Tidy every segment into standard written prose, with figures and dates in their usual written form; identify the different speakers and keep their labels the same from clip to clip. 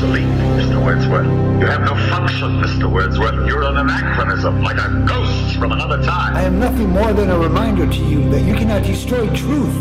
Speaker 1: obsolete, Mr. Wordsworth. You have no function, Mr. Wordsworth. You're an anachronism, like a ghost from another time.
Speaker 2: I am nothing more than a reminder to you that you cannot destroy truth.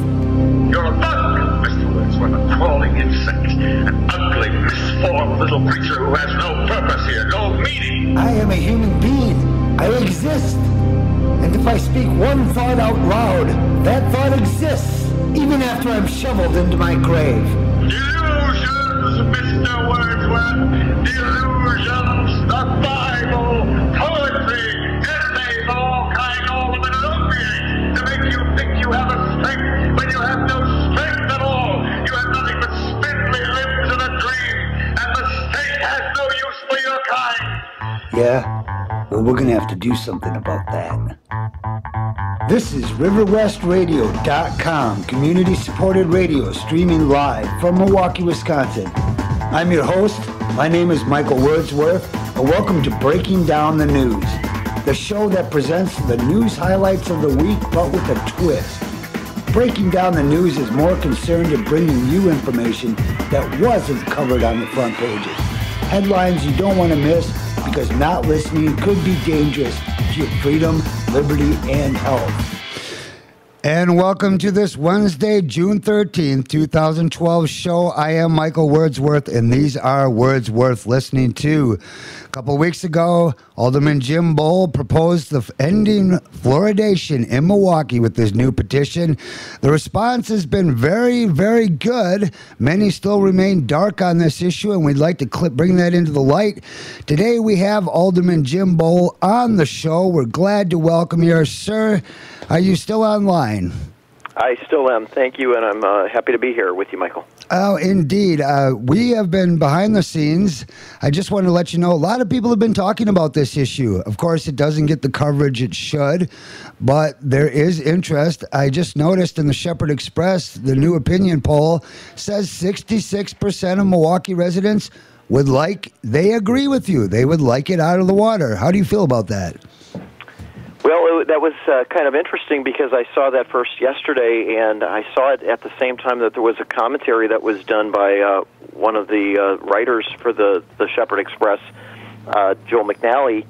Speaker 1: You're a bug, Mr. Wordsworth, a crawling insect, an ugly, misformed little creature who has no purpose here, no meaning.
Speaker 2: I am a human being. I exist. And if I speak one thought out loud, that thought exists, even after I'm shoveled into my grave.
Speaker 1: Delusions, Mr. Wordsworth. Delusions, the Bible, poetry, essays, all kind, all of it an opiate to make you think you have a strength when you have no strength at all. You have nothing but spindly limbs and a dream, and the state has no use for your kind.
Speaker 2: Yeah? Well, we're gonna have to do something about that. This is RiverWestRadio.com, community-supported radio streaming live from Milwaukee, Wisconsin. I'm your host. My name is Michael Wordsworth, and welcome to Breaking Down the News, the show that presents the news highlights of the week, but with a twist. Breaking Down the News is more concerned in bringing you information that wasn't covered on the front pages. Headlines you don't want to miss, because not listening could be dangerous to your freedom, liberty, and health. And welcome to this Wednesday, June 13th, 2012 show. I am Michael Wordsworth, and these are words worth listening to. A couple weeks ago, Alderman Jim Bowl proposed the ending fluoridation in Milwaukee with this new petition. The response has been very, very good. Many still remain dark on this issue, and we'd like to bring that into the light. Today, we have Alderman Jim Bowl on the show. We're glad to welcome you, sir. Are you still online?
Speaker 3: I still am. Thank you, and I'm happy to be here with you, Michael.
Speaker 2: Oh, indeed. We have been behind the scenes. I just want to let you know, a lot of people have been talking about this issue. Of course, it doesn't get the coverage it should, but there is interest. I just noticed in the Shepherd Express, the new opinion poll says 66% of Milwaukee residents they agree with you. They would like it out of the water. How do you feel about that?
Speaker 3: Well, that was kind of interesting because I saw that first yesterday, and I saw it at the same time that there was a commentary that was done by one of the writers for the Shepherd Express, Joel McNally,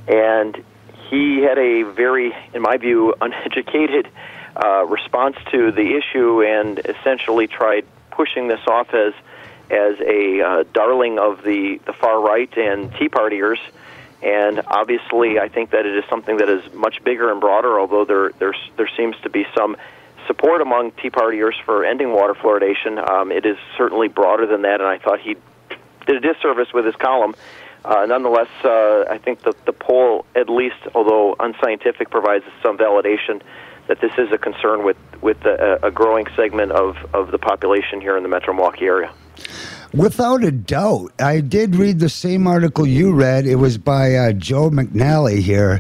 Speaker 3: and he had a very, in my view, uneducated response to the issue and essentially tried pushing this off as a darling of the far right and Tea Partiers. And obviously, I think that it is something that is much bigger and broader, although there seems to be some support among Tea Partiers for ending water fluoridation. It is certainly broader than that, and I thought he did a disservice with his column. Nonetheless, I think the poll, at least, although unscientific, provides some validation that this is a concern with a growing segment of the population here in the Metro Milwaukee area.
Speaker 2: Without a doubt. I did read the same article you read. It was by Joe McNally here.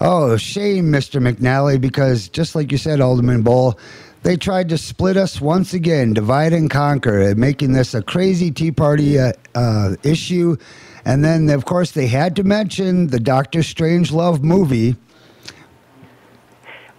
Speaker 2: Oh, shame, Mr. McNally, because just like you said, Alderman Bowl, they tried to split us once again, divide and conquer, making this a crazy Tea Party issue. And then, of course, they had to mention the Dr. Strangelove movie.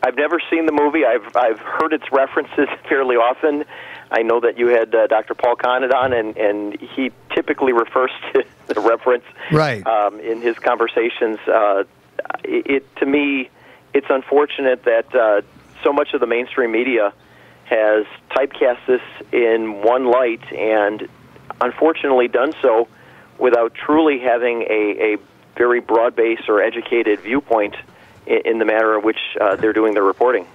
Speaker 3: I've never seen the movie. I've heard its references fairly often. I know that you had Dr. Paul Conant on, and he typically refers to the reference
Speaker 2: right
Speaker 3: in his conversations. To me, it's unfortunate that so much of the mainstream media has typecast this in one light and unfortunately done so without truly having a very broad-based or educated viewpoint in the manner in which they're doing their reporting.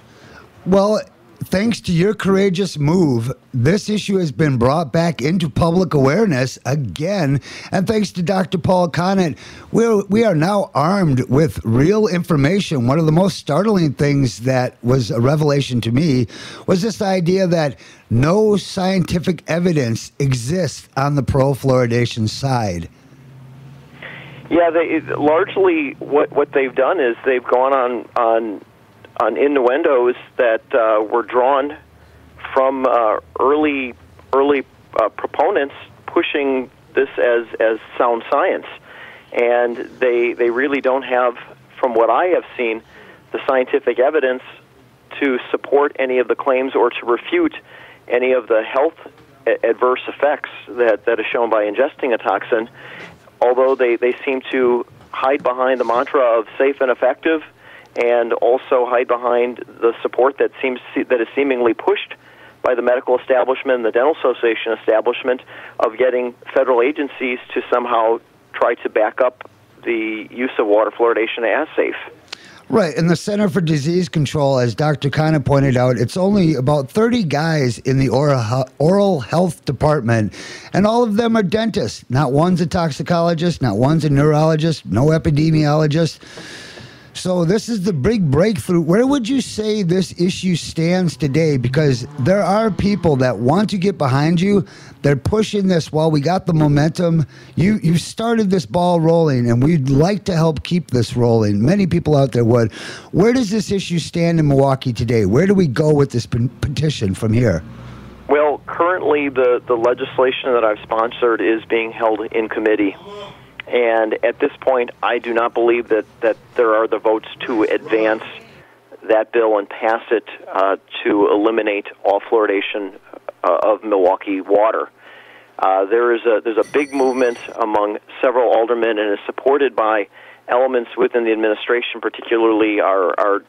Speaker 2: Well, thanks to your courageous move, this issue has been brought back into public awareness again. And thanks to Dr. Paul Conant, we are now armed with real information. One of the most startling things that was a revelation to me was this idea that no scientific evidence exists on the pro-fluoridation side.
Speaker 3: Yeah, largely what they've done is they've gone on innuendos that were drawn from early proponents pushing this as sound science, and they really don't have, from what I have seen, the scientific evidence to support any of the claims or to refute any of the health adverse effects that are shown by ingesting a toxin, although they seem to hide behind the mantra of safe and effective, and also hide behind the support that is seemingly pushed by the medical establishment and the dental association establishment of getting federal agencies to somehow try to back up the use of water fluoridation as safe.
Speaker 2: Right, and the Center for Disease Control, as Dr. Khanna pointed out, it's only about 30 guys in the oral health department, and all of them are dentists. Not one's a toxicologist, not one's a neurologist, no epidemiologist. So this is the big breakthrough. Where would you say this issue stands today? Because there are people that want to get behind you. They're pushing this while we got the momentum. You started this ball rolling, and we'd like to help keep this rolling. Many people out there would. Where does this issue stand in Milwaukee today? Where do we go with this petition from here?
Speaker 3: Well, currently the legislation that I've sponsored is being held in committee. And at this point, I do not believe that there are the votes to advance that bill and pass it to eliminate all fluoridation of Milwaukee water. There's a big movement among several aldermen, and is supported by elements within the administration, particularly our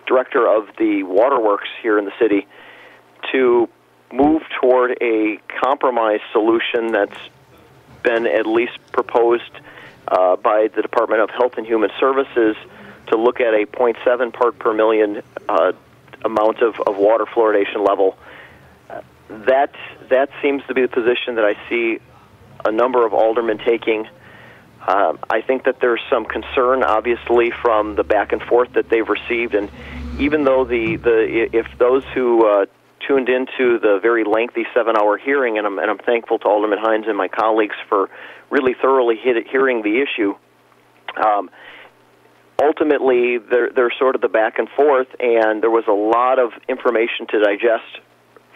Speaker 3: director of the waterworks here in the city, to move toward a compromise solution that's been at least proposed by the Department of Health and Human Services to look at a 0.7 part per million amount of water fluoridation level. That seems to be the position that I see a number of aldermen taking. I think that there's some concern, obviously, from the back and forth that they've received, and even though if those who tuned into the very lengthy 7-hour hearing, and I'm thankful to Alderman Hines and my colleagues for really thoroughly hearing the issue. Ultimately, there's sort of the back and forth, and there was a lot of information to digest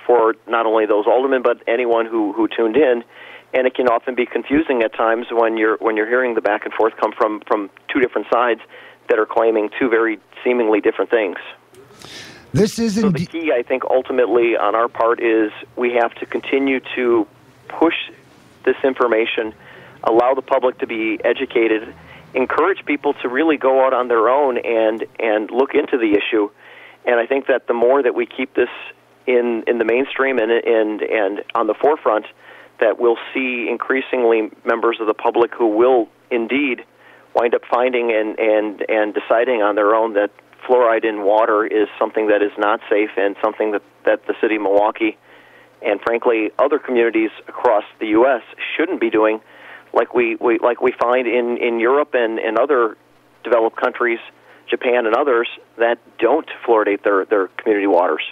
Speaker 3: for not only those aldermen but anyone who tuned in, and it can often be confusing at times when you're hearing the back and forth come from two different sides that are claiming two very seemingly different things.
Speaker 2: This isn't.
Speaker 3: So the key, I think, ultimately on our part is we have to continue to push this information, allow the public to be educated, encourage people to really go out on their own and look into the issue. And I think that the more that we keep this in the mainstream and on the forefront, that we'll see increasingly members of the public who will indeed wind up finding and deciding on their own that fluoride in water is something that is not safe, and something that the city of Milwaukee and, frankly, other communities across the U.S. shouldn't be doing, like we find in Europe and other developed countries, Japan and others, that don't fluoridate their community waters.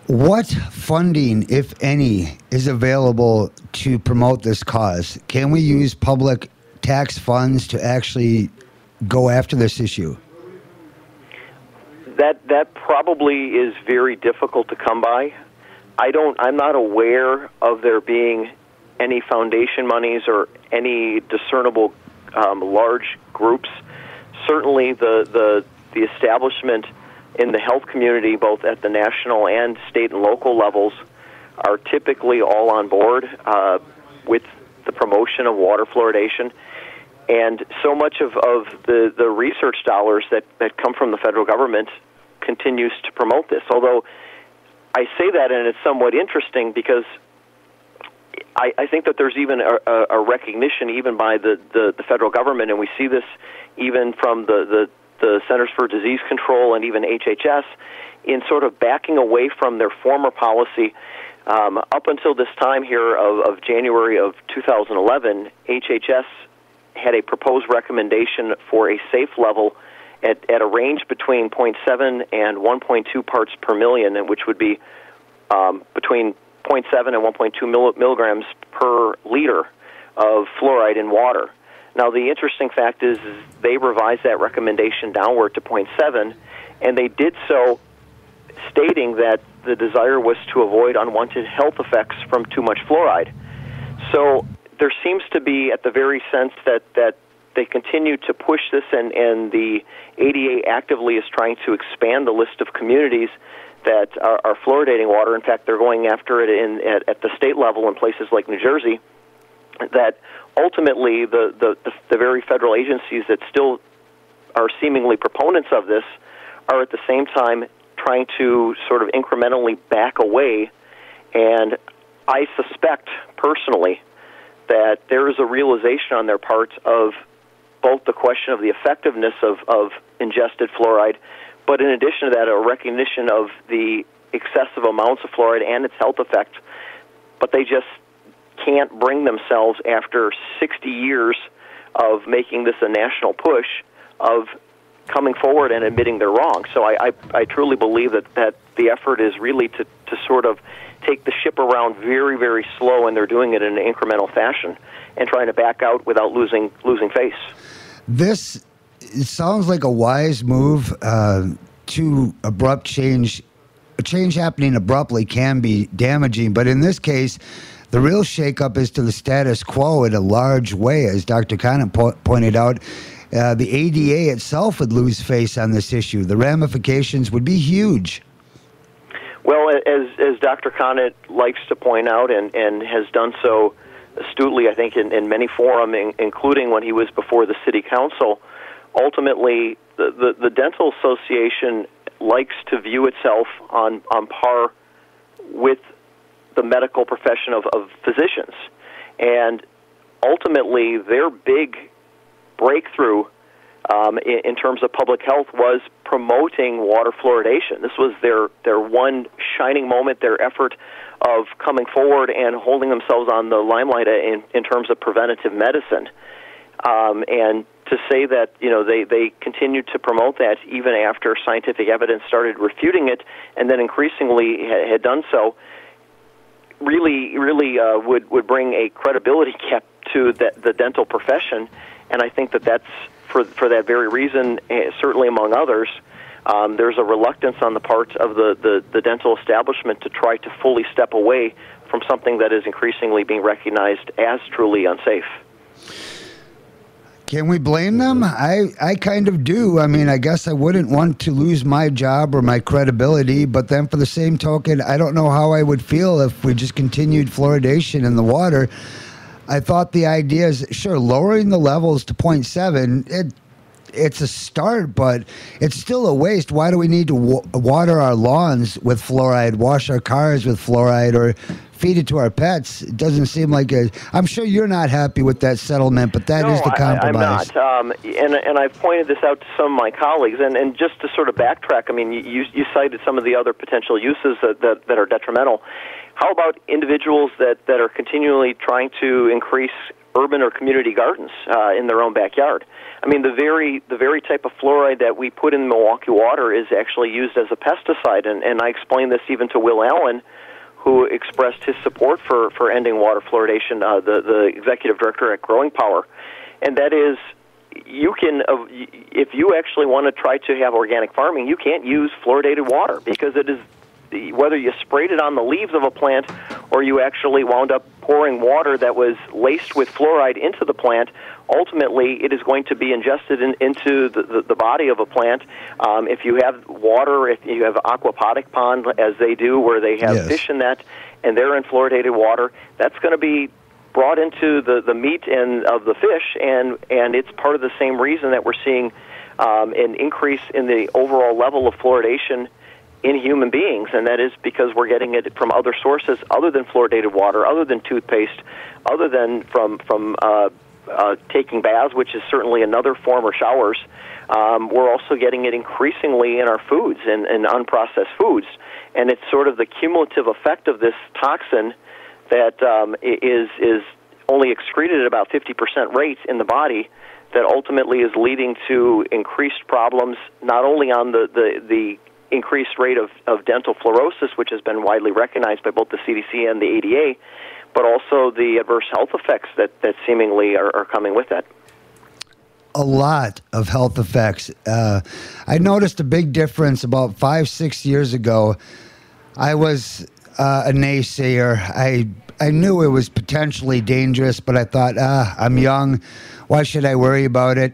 Speaker 2: What funding, if any, is available to promote this cause? Can we use public tax funds to actually go after this issue?
Speaker 3: That probably is very difficult to come by. I'm not aware of there being any foundation monies or any discernible large groups. Certainly the establishment in the health community, both at the national and state and local levels, are typically all on board with the promotion of water fluoridation. And so much of the research dollars that come from the federal government continues to promote this. Although I say that, and it's somewhat interesting, because I think that there's even a recognition even by the federal government, and we see this even from the Centers for Disease Control and even HHS, in sort of backing away from their former policy. Up until this time here of January of 2011, HHS had a proposed recommendation for a safe level at a range between 0.7 and 1.2 parts per million, and which would be between 0.7 and 1.2 milligrams per liter of fluoride in water. Now, the interesting fact is they revised that recommendation downward to 0.7, and they did so stating that the desire was to avoid unwanted health effects from too much fluoride. So there seems to be, at the very sense that they continue to push this, and the ADA actively is trying to expand the list of communities that are fluoridating water. In fact, they're going after it at the state level in places like New Jersey, that ultimately the very federal agencies that still are seemingly proponents of this are at the same time trying to sort of incrementally back away. And I suspect personally that there is a realization on their part of both the question of the effectiveness of ingested fluoride, but in addition to that, a recognition of the excessive amounts of fluoride and its health effect. But they just can't bring themselves, after 60 years of making this a national push, of coming forward and admitting they're wrong. So I truly believe that the effort is really to sort of take the ship around very, very slow, and they're doing it in an incremental fashion and trying to back out without losing face.
Speaker 2: This sounds like a wise move. To abrupt change. A change happening abruptly can be damaging, but in this case, the real shakeup is to the status quo in a large way, as Dr. Conant pointed out. The ADA itself would lose face on this issue. The ramifications would be huge.
Speaker 3: Well, as Dr. Conant likes to point out, and has done so astutely, I think, in many forums, including when he was before the city council, ultimately the Dental Association likes to view itself on par with the medical profession of physicians. And ultimately, their big breakthrough in terms of public health was promoting water fluoridation. This was their one shining moment, their effort of coming forward and holding themselves on the limelight in terms of preventative medicine. And to say that, they continued to promote that even after scientific evidence started refuting it, and then increasingly had done so, really would bring a credibility gap to the dental profession. And I think that's for that very reason, certainly among others, there's a reluctance on the part of the dental establishment to try to fully step away from something that is increasingly being recognized as truly unsafe.
Speaker 2: Can we blame them? I kind of do. I mean, I guess I wouldn't want to lose my job or my credibility, but then for the same token, I don't know how I would feel if we just continued fluoridation in the water. I thought the idea is, sure, lowering the levels to 0.7, it's a start, but it's still a waste. Why do we need to water our lawns with fluoride, wash our cars with fluoride, or feed it to our pets? It doesn't seem like I'm sure you're not happy with that settlement, but that is the compromise.
Speaker 3: I'm not. And I've pointed this out to some of my colleagues. And just to sort of backtrack, I mean, you cited some of the other potential uses that are detrimental. How about individuals that are continually trying to increase urban or community gardens in their own backyard? I mean, the very type of fluoride that we put in Milwaukee water is actually used as a pesticide. And I explained this even to Will Allen, who expressed his support for ending water fluoridation, the executive director at Growing Power. And that is, you can, if you actually want to try to have organic farming, you can't use fluoridated water, because it is, whether you sprayed it on the leaves of a plant or you actually wound up pouring water that was laced with fluoride into the plant, ultimately it is going to be ingested into the body of a plant. If you have water, if you have aquaponic pond, as they do, where they have fish in that, and they're in fluoridated water, that's going to be brought into the meat of the fish, and it's part of the same reason that we're seeing an increase in the overall level of fluoridation in human beings, and that is because we're getting it from other sources other than fluoridated water, other than toothpaste, other than from taking baths, which is certainly another form, or showers. We're also getting it increasingly in our foods and unprocessed foods, and it's sort of the cumulative effect of this toxin that is only excreted at about 50% rate in the body, that ultimately is leading to increased problems, not only on the increased rate of dental fluorosis, which has been widely recognized by both the CDC and the ADA, but also the adverse health effects that seemingly are coming with that.
Speaker 2: A lot of health effects. I noticed a big difference about 5-6 years ago. I was a naysayer. I knew it was potentially dangerous, but I thought, I'm young. Why should I worry about it?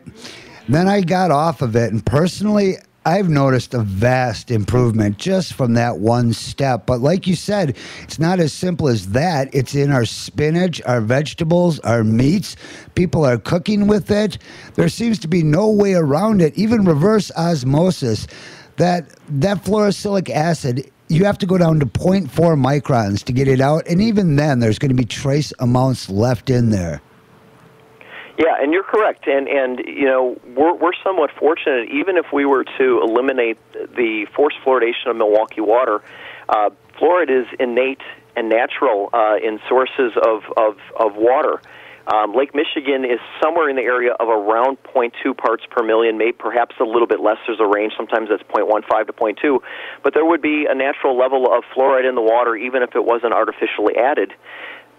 Speaker 2: Then I got off of it, and personally, I've noticed a vast improvement just from that one step. But like you said, it's not as simple as that. It's in our spinach, our vegetables, our meats. People are cooking with it. There seems to be no way around it, even reverse osmosis. That fluorosilicic acid, you have to go down to 0.4 microns to get it out. And even then, there's going to be trace amounts left in there.
Speaker 3: Yeah, and you're correct, and you know we're somewhat fortunate. Even if we were to eliminate the forced fluoridation of Milwaukee water, fluoride is innate and natural in sources of water. Lake Michigan is somewhere in the area of around 0.2 parts per million, maybe perhaps a little bit less. There's a range. Sometimes it's 0.15 to 0.2, but there would be a natural level of fluoride in the water, even if it wasn't artificially added.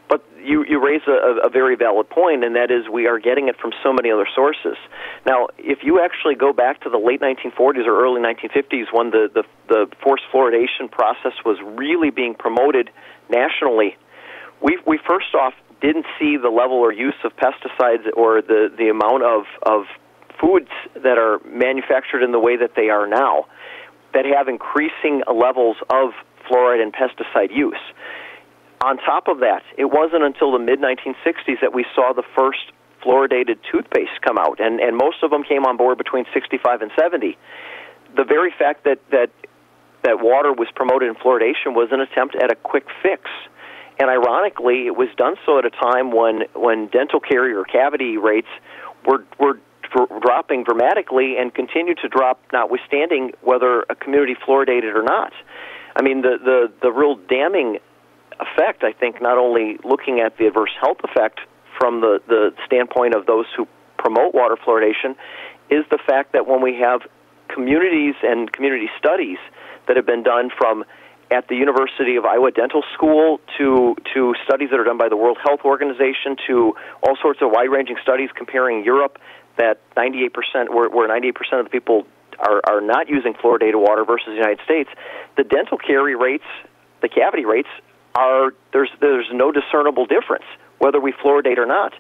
Speaker 3: But you raise a very valid point, and that is we are getting it from so many other sources. Now, if you actually go back to the late 1940s or early 1950s when the forced fluoridation process was really being promoted nationally, we first off didn't see the level or use of pesticides or the amount of foods that are manufactured in the way that they are now that have increasing levels of fluoride and pesticide use. On top of that, it wasn't until the mid-1960s that we saw the first fluoridated toothpaste come out, and most of them came on board between 65 and 70. The very fact that water was promoted in fluoridation was an attempt at a quick fix. And ironically, it was done so at a time when dental carie or cavity rates were dropping dramatically and continue to drop, notwithstanding whether a community fluoridated or not. I mean, the real damning effect, I think, not only looking at the adverse health effect from the standpoint of those who promote water fluoridation, is the fact that when we have communities and community studies that have been done from at the University of Iowa Dental School to studies that are done by the World Health Organization to all sorts of wide-ranging studies comparing Europe that 98%, where 98% of the people are not using fluoridated water versus the United States, the dental carie rates, the cavity rates, there's no discernible difference whether we fluoridate or not.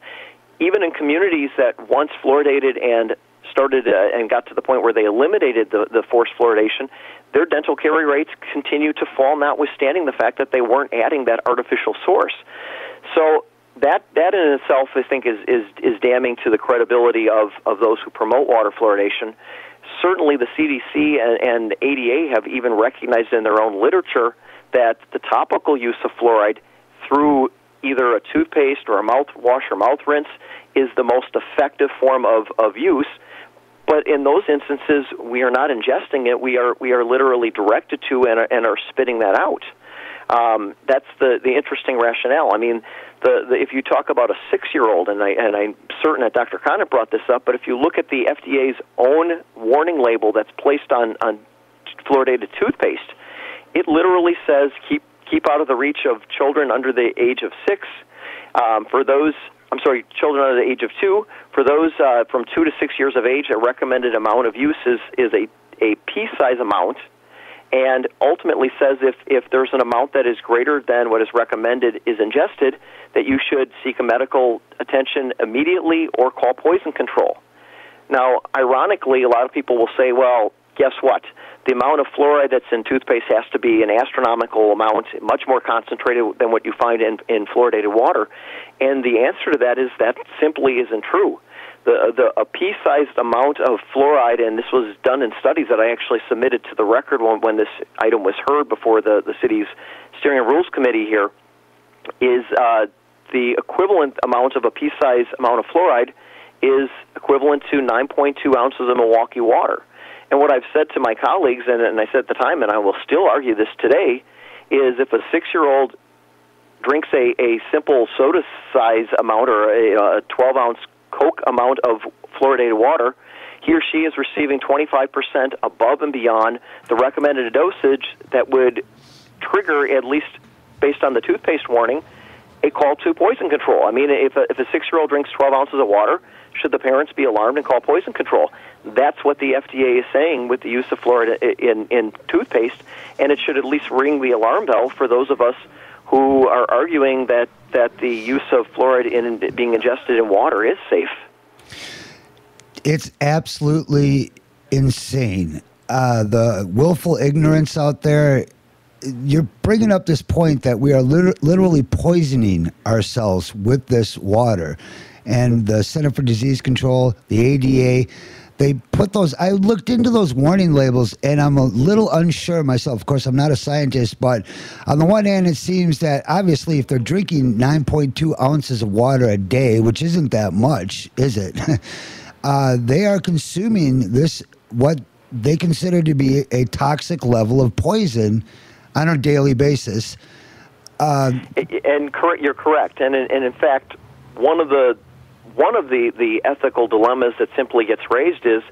Speaker 3: Even in communities that once fluoridated and started and got to the point where they eliminated the forced fluoridation, their dental carie rates continue to fall, notwithstanding the fact that they weren't adding that artificial source. So that in itself, I think, is damning to the credibility of those who promote water fluoridation. Certainly the CDC and ADA have even recognized in their own literature that the topical use of fluoride through either a toothpaste or a mouthwash or mouth rinse is the most effective form of use. But in those instances, we are not ingesting it. We are literally directed to and are spitting that out. That's the interesting rationale. I mean, if you talk about a 6-year-old, and I'm certain that Dr. Conant brought this up, but if you look at the FDA's own warning label that's placed on fluoridated toothpaste, it literally says keep out of the reach of children under the age of 6. Children under the age of 2. For those from 2 to 6 years of age, a recommended amount of use is a pea-size amount, and ultimately says if there's an amount that is greater than what is recommended is ingested, that you should seek a medical attention immediately or call poison control. Now, ironically, a lot of people will say, well, guess what? The amount of fluoride that's in toothpaste has to be an astronomical amount, much more concentrated than what you find in fluoridated water. And the answer to that is that simply isn't true. A pea-sized amount of fluoride, and this was done in studies that I actually submitted to the record when this item was heard before the city's Steering and Rules Committee here, is the equivalent amount of a pea-sized amount of fluoride is equivalent to 9.2 ounces of Milwaukee water. And what I've said to my colleagues, and I said at the time, and I will still argue this today, is if a 6-year-old drinks a simple soda size amount or a 12-ounce Coke amount of fluoridated water, he or she is receiving 25% above and beyond the recommended dosage that would trigger, at least based on the toothpaste warning, a call to poison control. I mean, if a 6-year-old drinks 12 ounces of water, should the parents be alarmed and call poison control? That's what the FDA is saying with the use of fluoride in toothpaste, and it should at least ring the alarm bell for those of us who are arguing that the use of fluoride in being ingested in water is safe.
Speaker 2: It's absolutely insane. The willful ignorance out there. You're bringing up this point that we are literally poisoning ourselves with this water. And the Center for Disease Control, the ADA, they put those, I looked into those warning labels, and I'm a little unsure myself. Of course, I'm not a scientist, but on the one hand, it seems that obviously if they're drinking 9.2 ounces of water a day, which isn't that much, is it? They are consuming this, what they consider to be a toxic level of poison on a daily basis.
Speaker 3: And you're correct. And in fact, one of the ethical dilemmas that simply gets raised is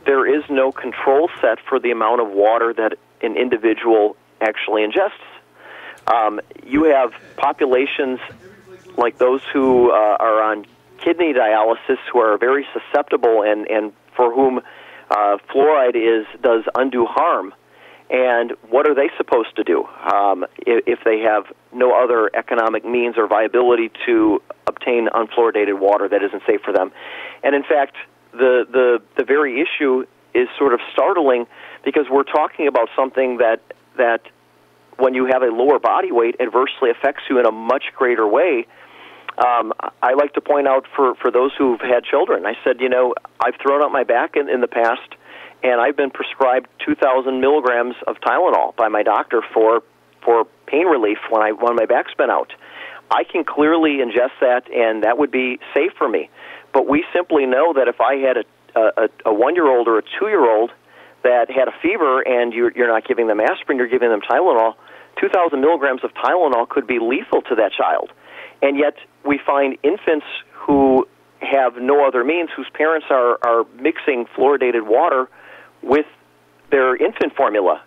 Speaker 3: there is no control set for the amount of water that an individual actually ingests. You have populations like those who are on kidney dialysis who are very susceptible and for whom fluoride does undue harm. And what are they supposed to do if they have no other economic means or viability to obtain unfluoridated water that isn't safe for them? And in fact, the very issue is sort of startling because we're talking about something that when you have a lower body weight adversely affects you in a much greater way. I like to point out for those who've had children, I said, I've thrown out my back in the past, and I've been prescribed 2,000 milligrams of Tylenol by my doctor for pain relief when my back's been out. I can clearly ingest that, and that would be safe for me. But we simply know that if I had a 1-year-old or a 2-year-old that had a fever and you're not giving them aspirin, you're giving them Tylenol, 2,000 milligrams of Tylenol could be lethal to that child. And yet we find infants who have no other means, whose parents are mixing fluoridated water with their infant formula.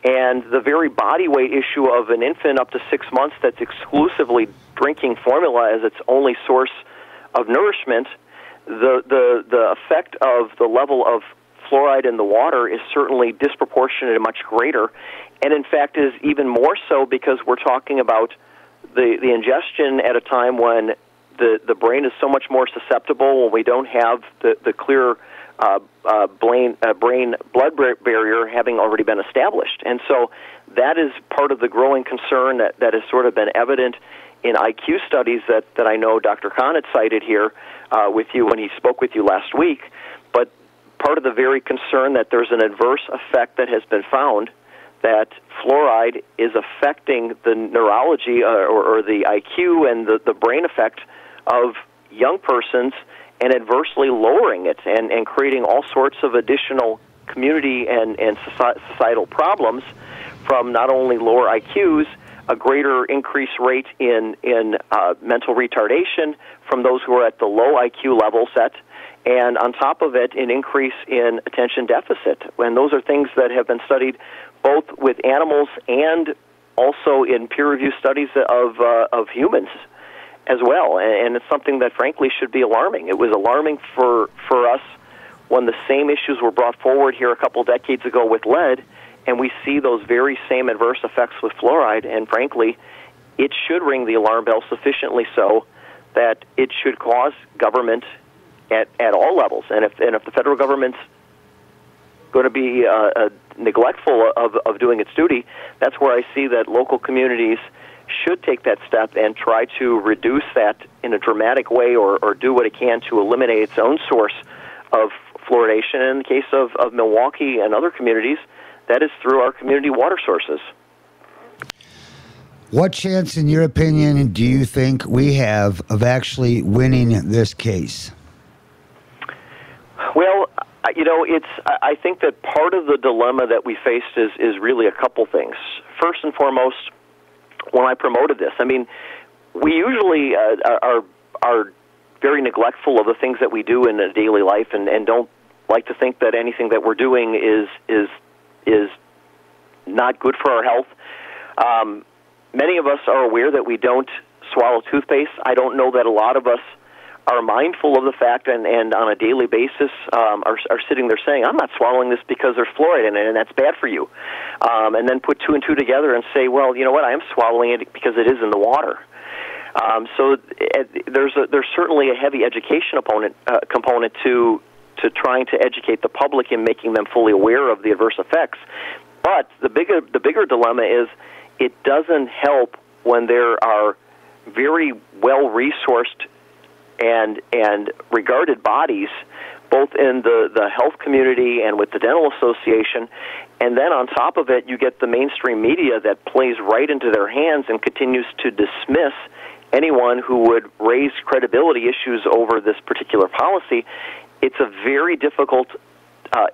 Speaker 3: And the very body weight issue of an infant up to 6 months that's exclusively drinking formula as its only source of nourishment, the effect of the level of fluoride in the water is certainly disproportionate and much greater. And in fact is even more so because we're talking about the ingestion at a time when the brain is so much more susceptible, when we don't have the clear brain-blood barrier having already been established. And so that is part of the growing concern that has sort of been evident in IQ studies that I know Dr. Kahn had cited here with you when he spoke with you last week. But part of the very concern that there's an adverse effect that has been found that fluoride is affecting the neurology or the IQ and the brain effect of young persons and adversely lowering it and creating all sorts of additional community and societal problems from not only lower IQs, a greater increased rate in mental retardation from those who are at the low IQ level set, and on top of it, an increase in attention deficit. And those are things that have been studied both with animals and also in peer-reviewed studies of humans as well. And it's something that, frankly, should be alarming. It was alarming for us when the same issues were brought forward here a couple decades ago with lead, and we see those very same adverse effects with fluoride, and frankly, it should ring the alarm bell sufficiently so that it should cause government at all levels. And if the federal government's going to be neglectful of doing its duty, that's where I see that local communities should take that step and try to reduce that in a dramatic way or do what it can to eliminate its own source of fluoridation. In the case of Milwaukee and other communities, that is through our community water sources.
Speaker 2: What chance, in your opinion, do you think we have of actually winning this case?
Speaker 3: Well, I think that part of the dilemma that we faced is really a couple things. First and foremost, when I promoted this, I mean, we usually are very neglectful of the things that we do in a daily life and don't like to think that anything that we're doing is not good for our health. Many of us are aware that we don't swallow toothpaste. I don't know that a lot of us are mindful of the fact and on a daily basis are sitting there saying, I'm not swallowing this because there's fluoride in it, and that's bad for you. And then put two and two together and say, well, you know what, I am swallowing it because it is in the water. So there's certainly a heavy education component to trying to educate the public and making them fully aware of the adverse effects. But the bigger dilemma is it doesn't help when there are very well-resourced and regarded bodies, both in the health community and with the dental association, and then on top of it, you get the mainstream media that plays right into their hands and continues to dismiss anyone who would raise credibility issues over this particular policy. It's a very difficult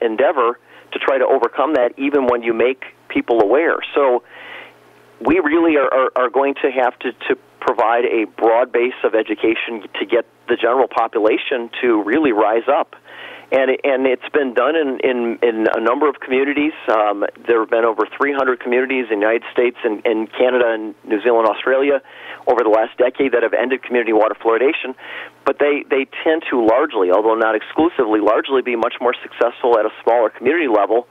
Speaker 3: endeavor to try to overcome that, even when you make people aware. So we really are going to have to provide a broad base of education to get the general population to really rise up. And it's been done in a number of communities. There have been over 300 communities in the United States and Canada and New Zealand, Australia over the last decade that have ended community water fluoridation. But they tend to largely, although not exclusively, largely be much more successful at a smaller community level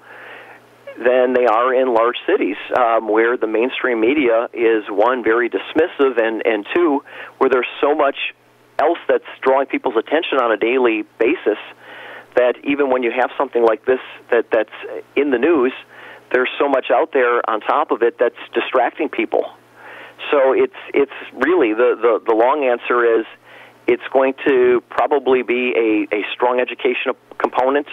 Speaker 3: than they are in large cities, where the mainstream media is, one, very dismissive, and two, where there's so much else that's drawing people's attention on a daily basis that even when you have something like this that's in the news, there's so much out there on top of it that's distracting people. So it's really, the long answer is, it's going to probably be a strong education component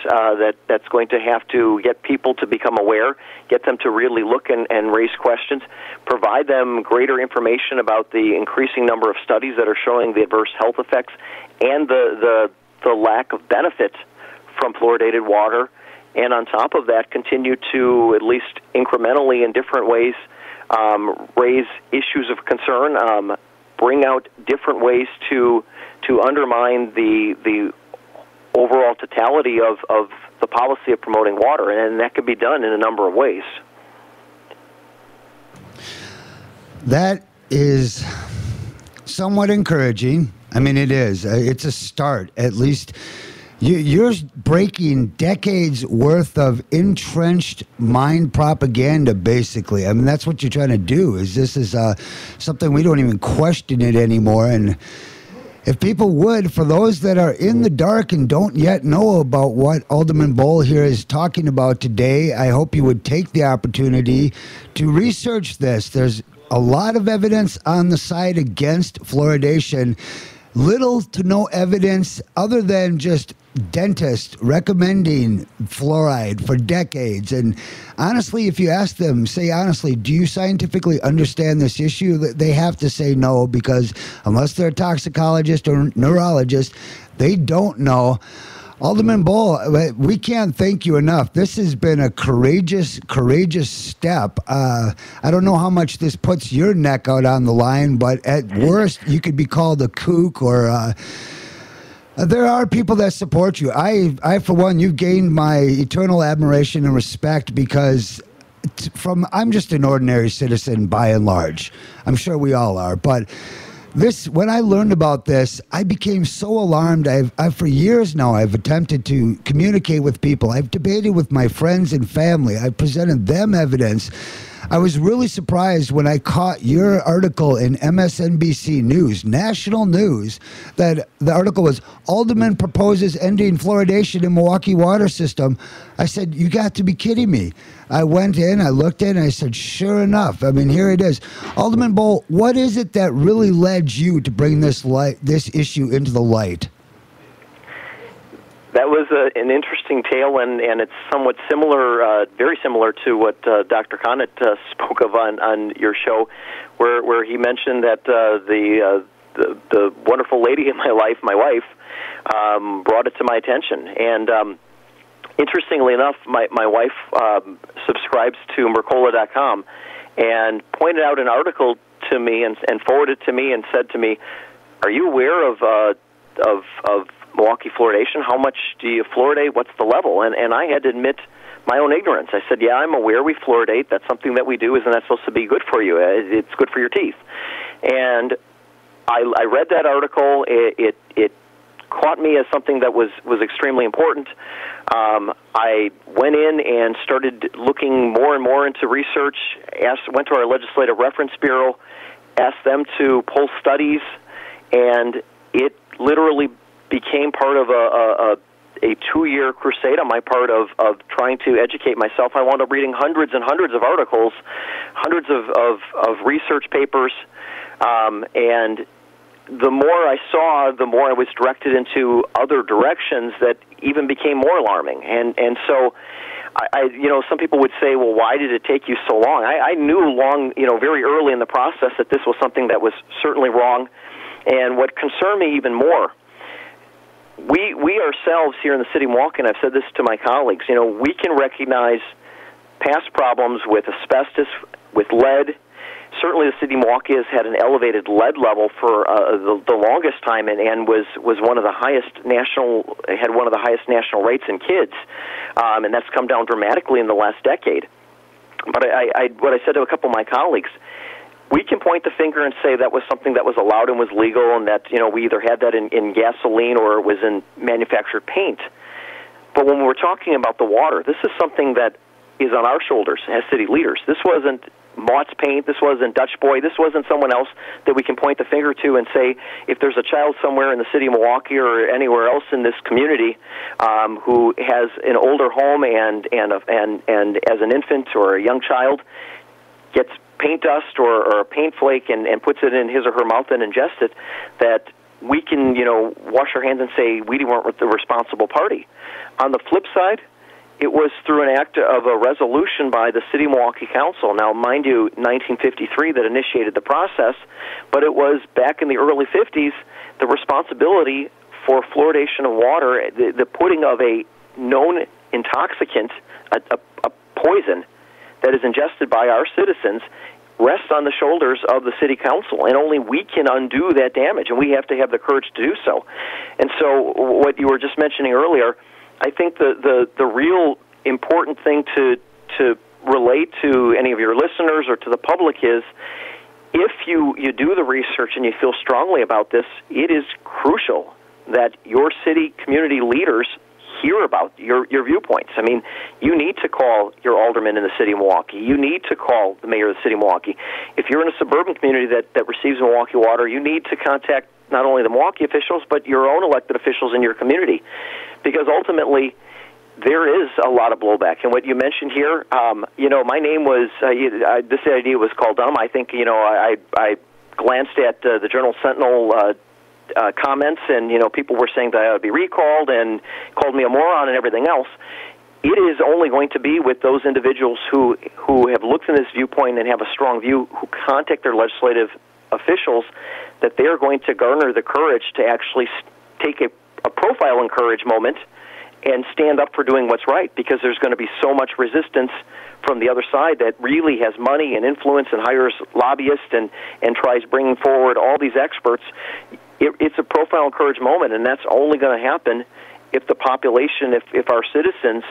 Speaker 3: that's going to have to get people to become aware, get them to really look and raise questions, provide them greater information about the increasing number of studies that are showing the adverse health effects and the lack of benefit from fluoridated water, and on top of that, continue to, at least incrementally in different ways, raise issues of concern, bring out different ways to undermine the overall totality of the policy of promoting water, and that can be done in a number of ways.
Speaker 2: That is somewhat encouraging. I mean, it is. It's a start, at least. You're breaking decades worth of entrenched mind propaganda, basically. I mean, that's what you're trying to do. This is something we don't even question it anymore. And if people would, for those that are in the dark and don't yet know about what Alderman Bohl here is talking about today, I hope you would take the opportunity to research this. There's a lot of evidence on the side against fluoridation. Little to no evidence other than just dentists recommending fluoride for decades. And honestly, if you ask them, say honestly, do you scientifically understand this issue? They have to say no, because unless they're a toxicologist or neurologist, they don't know. Alderman Bohl, we can't thank you enough. This has been a courageous step. I don't know how much this puts your neck out on the line, but at worst, you could be called a kook, or there are people that support you. I, for one, you've gained my eternal admiration and respect, because I'm just an ordinary citizen by and large. I'm sure we all are, but when I learned about this, I became so alarmed. I've for years now, I've attempted to communicate with people. I've debated with my friends and family. I've presented them evidence. I was really surprised when I caught your article in MSNBC News, national news, that the article was, Alderman proposes ending fluoridation in Milwaukee water system. I said, you got to be kidding me. I went in, I looked in, and I said, sure enough. I mean, here it is. Alderman Bohl, what is it that really led you to bring this issue into the light?
Speaker 3: That was an interesting tale, and it's somewhat similar, very similar to what Dr. Conant spoke of on your show, where he mentioned that the wonderful lady in my life, my wife, brought it to my attention. And interestingly enough, my wife subscribes to Mercola.com and pointed out an article to me and forwarded it to me and said to me, "Are you aware of Milwaukee fluoridation? How much do you fluoridate? What's the level?" And I had to admit my own ignorance. I said, yeah, I'm aware we fluoridate. That's something that we do. Isn't that supposed to be good for you? It's good for your teeth. And I read that article. It caught me as something that was extremely important. I went in and started looking more and more into research, went to our Legislative Reference Bureau, asked them to pull studies, and it literally became part of a 2-year crusade on my part of trying to educate myself. I wound up reading hundreds and hundreds of articles, hundreds of research papers, and the more I saw, the more I was directed into other directions that even became more alarming. And so, some people would say, well, why did it take you so long? I knew very early in the process that this was something that was certainly wrong. And what concerned me even more, we ourselves here in the city of Milwaukee, and I've said this to my colleagues, we can recognize past problems with asbestos, with lead. Certainly the city of Milwaukee has had an elevated lead level for the longest time, and was one of the highest national rates in kids, and that's come down dramatically in the last decade. But what I said to a couple of my colleagues, we can point the finger and say that was something that was allowed and was legal, and that we either had that in gasoline or it was in manufactured paint. But when we're talking about the water, this is something that is on our shoulders as city leaders. This wasn't Mott's Paint, this wasn't Dutch Boy, this wasn't someone else that we can point the finger to and say, if there's a child somewhere in the city of Milwaukee or anywhere else in this community who has an older home and as an infant or a young child gets paint dust or a paint flake and puts it in his or her mouth and ingests it, that we can wash our hands and say we weren't the responsible party. On the flip side, it was through an act of a resolution by the City of Milwaukee Council. Now, mind you, 1953 that initiated the process, but it was back in the early 50s the responsibility for fluoridation of water, the putting of a known intoxicant, a poison that is ingested by our citizens, rests on the shoulders of the City Council, and only we can undo that damage, and we have to have the courage to do so. And so what you were just mentioning earlier, I think the real important thing to relate to any of your listeners or to the public is, if you do the research and you feel strongly about this, it is crucial that your city community leaders hear about your viewpoints. I mean, you need to call your alderman in the city of Milwaukee. You need to call the mayor of the city of Milwaukee. If you're in a suburban community that receives Milwaukee water, you need to contact not only the Milwaukee officials, but your own elected officials in your community. Because ultimately, there is a lot of blowback. And what you mentioned here, my name was, this idea was called dumb. I think, I glanced at the Journal Sentinel comments, and, people were saying that I ought to be recalled and called me a moron and everything else. It is only going to be with those individuals who have looked in this viewpoint and have a strong view, who contact their legislative officials, that they are going to garner the courage to actually take a profile and courage moment and stand up for doing what's right, because there's going to be so much resistance from the other side that really has money and influence and hires lobbyists and tries bringing forward all these experts. It's a profile and courage moment, and that's only going to happen if the population, if our citizens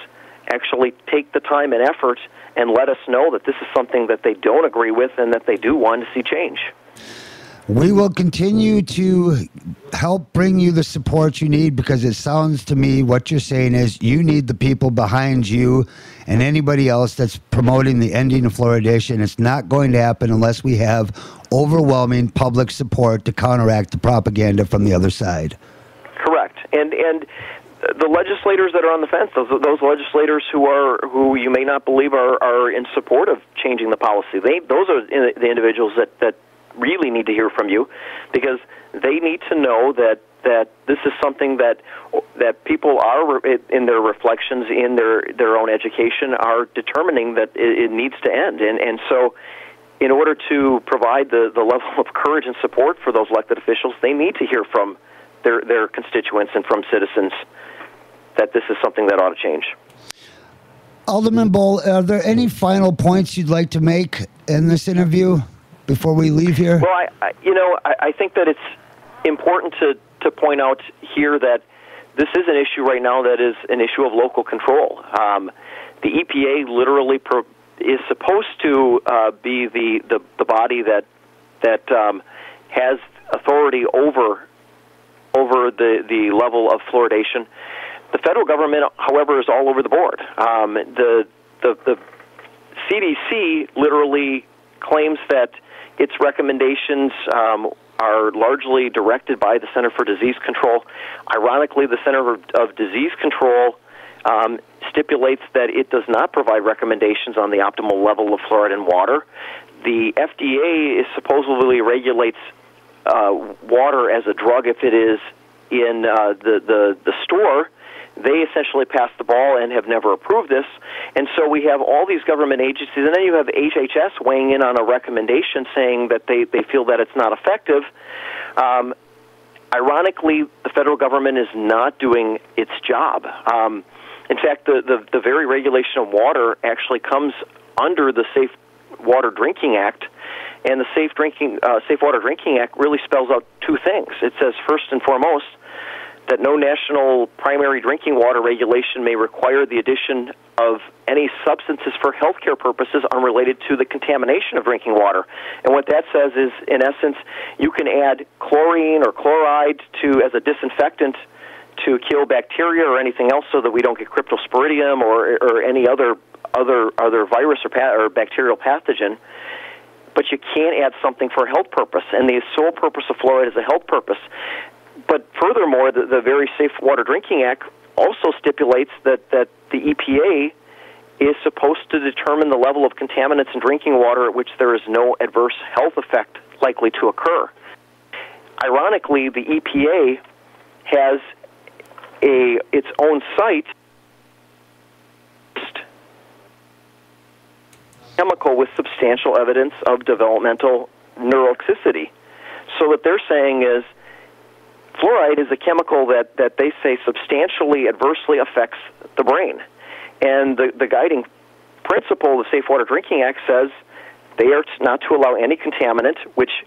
Speaker 3: actually take the time and effort and let us know that this is something that they don't agree with and that they do want to see change.
Speaker 2: We will continue to help bring you the support you need, because it sounds to me what you're saying is you need the people behind you and anybody else that's promoting the ending of fluoridation. It's not going to happen unless we have overwhelming public support to counteract the propaganda from the other side.
Speaker 3: Correct. And the legislators that are on the fence, those legislators who you may not believe are in support of changing the policy, those are the individuals that really need to hear from you, because they need to know that this is something that people are, in their reflections, in their own education, are determining that it needs to end. And so in order to provide the level of courage and support for those elected officials, they need to hear from their constituents and from citizens that this is something that ought to change.
Speaker 2: Alderman Bohl, are there any final points you'd like to make in this interview before we leave here?
Speaker 3: Well, I think that it's important to point out here that this is an issue right now that is an issue of local control. The EPA literally is supposed to be the body that has authority over over the level of fluoridation. The federal government, however, is all over the board. The CDC literally claims that its recommendations are largely directed by the Center for Disease Control. Ironically, the Center of Disease Control stipulates that it does not provide recommendations on the optimal level of fluoride in water. The FDA supposedly regulates water as a drug if it is in the store. They essentially passed the ball and have never approved this. And so we have all these government agencies, and then you have HHS weighing in on a recommendation saying that they feel that it's not effective. Ironically, the federal government is not doing its job. In fact, the very regulation of water actually comes under the Safe Water Drinking Act, and the Safe Water Drinking Act really spells out two things. It says, first and foremost, that no national primary drinking water regulation may require the addition of any substances for healthcare purposes unrelated to the contamination of drinking water. And what that says is, in essence, you can add chlorine or chloride as a disinfectant to kill bacteria or anything else so that we don't get cryptosporidium or any other virus or bacterial pathogen. But you can't add something for a health purpose, and the sole purpose of fluoride is a health purpose. But furthermore, the very Safe Water Drinking Act also stipulates that the EPA is supposed to determine the level of contaminants in drinking water at which there is no adverse health effect likely to occur. Ironically, the EPA has its own site, chemical with substantial evidence of developmental neurotoxicity. So what they're saying is fluoride is a chemical that they say substantially adversely affects the brain. And the guiding principle of the Safe Water Drinking Act says they are not to allow any contaminant, which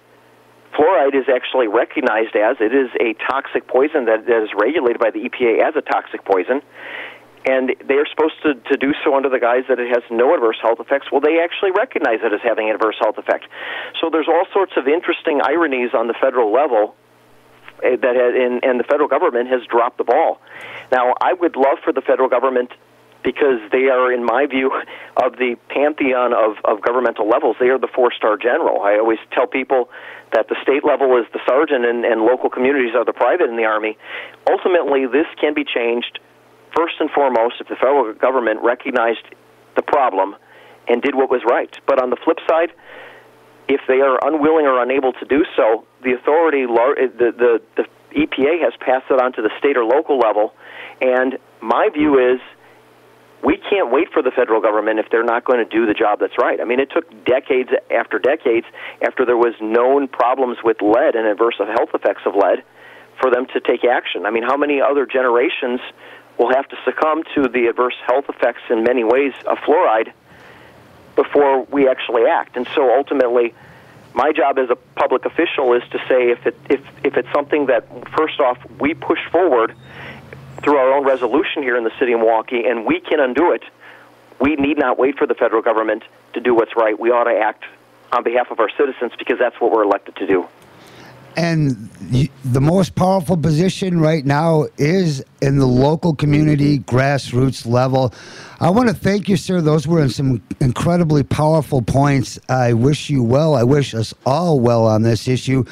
Speaker 3: fluoride is actually recognized as. It is a toxic poison that is regulated by the EPA as a toxic poison. And they are supposed to do so under the guise that it has no adverse health effects. Well, they actually recognize it as having an adverse health effect. So there's all sorts of interesting ironies on the federal level and the federal government has dropped the ball. Now, I would love for the federal government, because they are, in my view, of the pantheon of governmental levels, they are the four-star general. I always tell people that the state level is the sergeant and local communities are the private in the Army. Ultimately, this can be changed first and foremost if the federal government recognized the problem and did what was right. But on the flip side, if they are unwilling or unable to do so, the authority, the EPA has passed it on to the state or local level. And my view is we can't wait for the federal government if they're not going to do the job that's right. I mean, it took decades after there was known problems with lead and adverse health effects of lead for them to take action. I mean, how many other generations will have to succumb to the adverse health effects in many ways of fluoride before we actually act? And so ultimately, my job as a public official is to say if it's something that, first off, we push forward through our own resolution here in the city of Milwaukee, and we can undo it, we need not wait for the federal government to do what's right. We ought to act on behalf of our citizens because that's what we're elected to do.
Speaker 2: And the most powerful position right now is in the local community, grassroots level. I want to thank you, sir. Those were some incredibly powerful points. I wish you well. I wish us all well on this issue.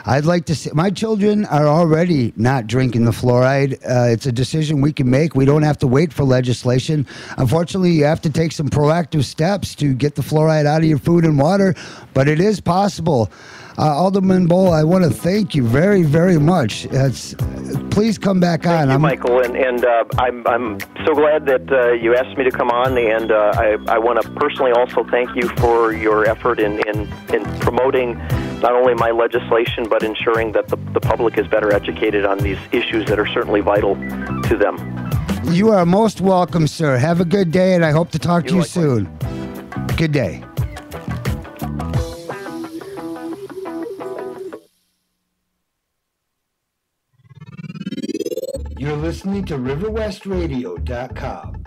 Speaker 2: I'd like to say my children are already not drinking the fluoride. It's a decision we can make. We don't have to wait for legislation. Unfortunately, you have to take some proactive steps to get the fluoride out of your food and water, but it is possible. Alderman Bohl, I want to thank you very, very much. Please come back on.
Speaker 3: Thank you, Michael, and I'm so glad that you asked me to come on, and I want to personally also thank you for your effort in promoting not only my legislation, but ensuring that the public is better educated on these issues that are certainly vital to them.
Speaker 2: You are most welcome, sir. Have a good day, and I hope to talk to you soon. Good day. You're listening to RiverWestRadio.com.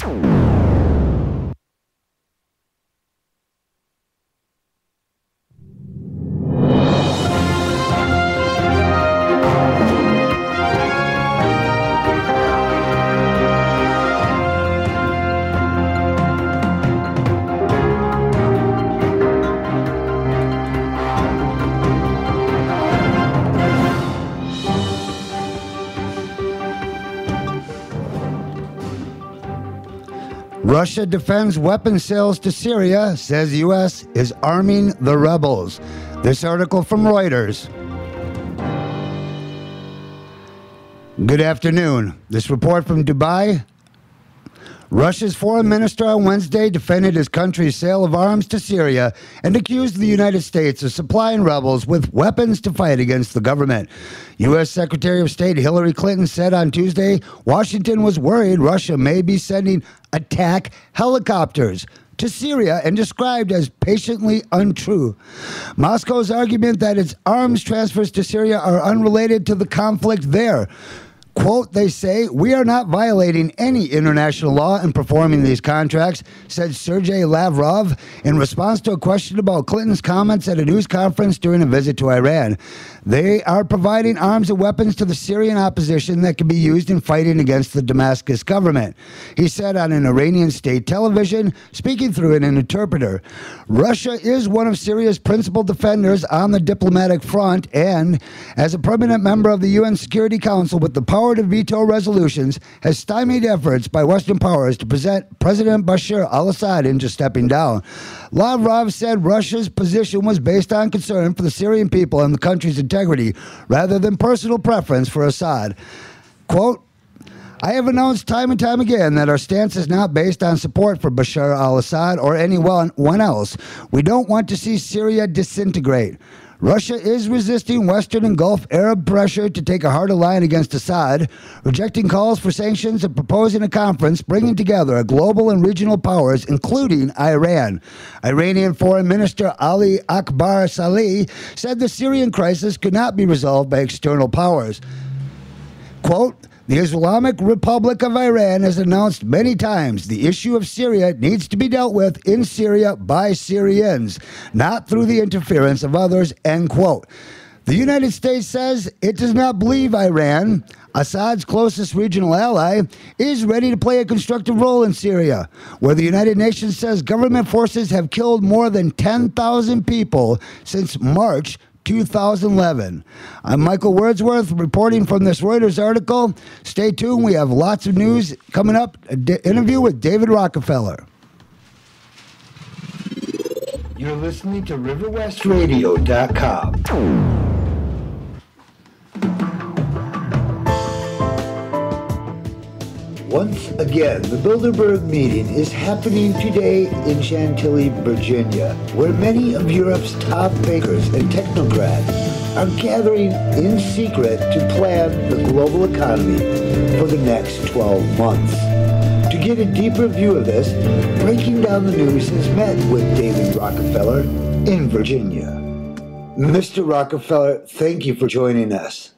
Speaker 2: Russia defends weapons sales to Syria, says U.S. is arming the rebels. This article from Reuters. Good afternoon. This report from Dubai. Russia's foreign minister on Wednesday defended his country's sale of arms to Syria and accused the United States of supplying rebels with weapons to fight against the government. U.S. Secretary of State Hillary Clinton said on Tuesday Washington was worried Russia may be sending attack helicopters to Syria and described as patently untrue. Moscow's argument that its arms transfers to Syria are unrelated to the conflict there. Quote, they say, we are not violating any international law in performing these contracts, said Sergei Lavrov in response to a question about Clinton's comments at a news conference during a visit to Iran. They are providing arms and weapons to the Syrian opposition that can be used in fighting against the Damascus government, he said on an Iranian state television, speaking through an interpreter. Russia is one of Syria's principal defenders on the diplomatic front and, as a permanent member of the UN Security Council with the power to veto resolutions, has stymied efforts by Western powers to present President Bashar al-Assad into stepping down. Lavrov said Russia's position was based on concern for the Syrian people and the country's integrity rather than personal preference for Assad. Quote, I have announced time and time again that our stance is not based on support for Bashar al-Assad or anyone else. We don't want to see Syria disintegrate. Russia is resisting Western and Gulf Arab pressure to take a harder line against Assad, rejecting calls for sanctions and proposing a conference bringing together global and regional powers, including Iran. Iranian Foreign Minister Ali Akbar Saleh said the Syrian crisis could not be resolved by external powers. Quote, the Islamic Republic of Iran has announced many times the issue of Syria needs to be dealt with in Syria by Syrians, not through the interference of others, end quote. The United States says it does not believe Iran, Assad's closest regional ally, is ready to play a constructive role in Syria, where the United Nations says government forces have killed more than 10,000 people since March 2011. I'm Michael Wordsworth reporting from this Reuters article. Stay tuned. We have lots of news coming up. An interview with David Rockefeller.
Speaker 4: You're listening to RiverWestRadio.com.
Speaker 2: Once again, the Bilderberg meeting is happening today in Chantilly, Virginia, where many of Europe's top bankers and technocrats are gathering in secret to plan the global economy for the next 12 months. To get a deeper view of this, Breaking Down the News has met with David Rockefeller in Virginia. Mr. Rockefeller, thank you for joining us.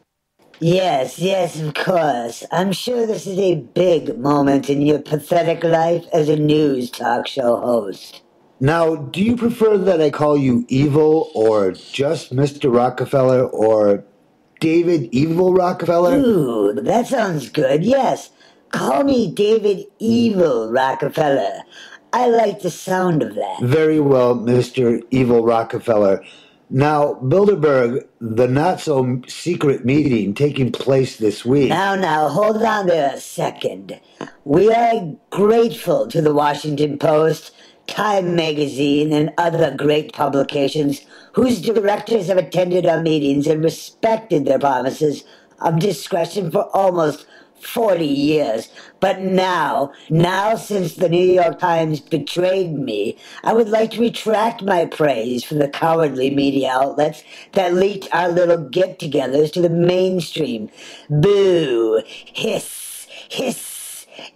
Speaker 5: Yes, of course. I'm sure this is a big moment in your pathetic life as a news talk show host.
Speaker 2: Now, do you prefer that I call you Evil or just Mr. Rockefeller or David Evil Rockefeller?
Speaker 5: Ooh, that sounds good, yes. Call me David Evil Rockefeller. I like the sound of that.
Speaker 2: Very well, Mr. Evil Rockefeller. Now, Bilderberg, the not-so-secret meeting taking place this week.
Speaker 5: Now, hold on there a second. We are grateful to the Washington Post, Time Magazine, and other great publications whose directors have attended our meetings and respected their promises of discretion for almost 40 years. But now, since the New York Times betrayed me, I would like to retract my praise for the cowardly media outlets that leaked our little get-togethers to the mainstream. Boo! Hiss! Hiss!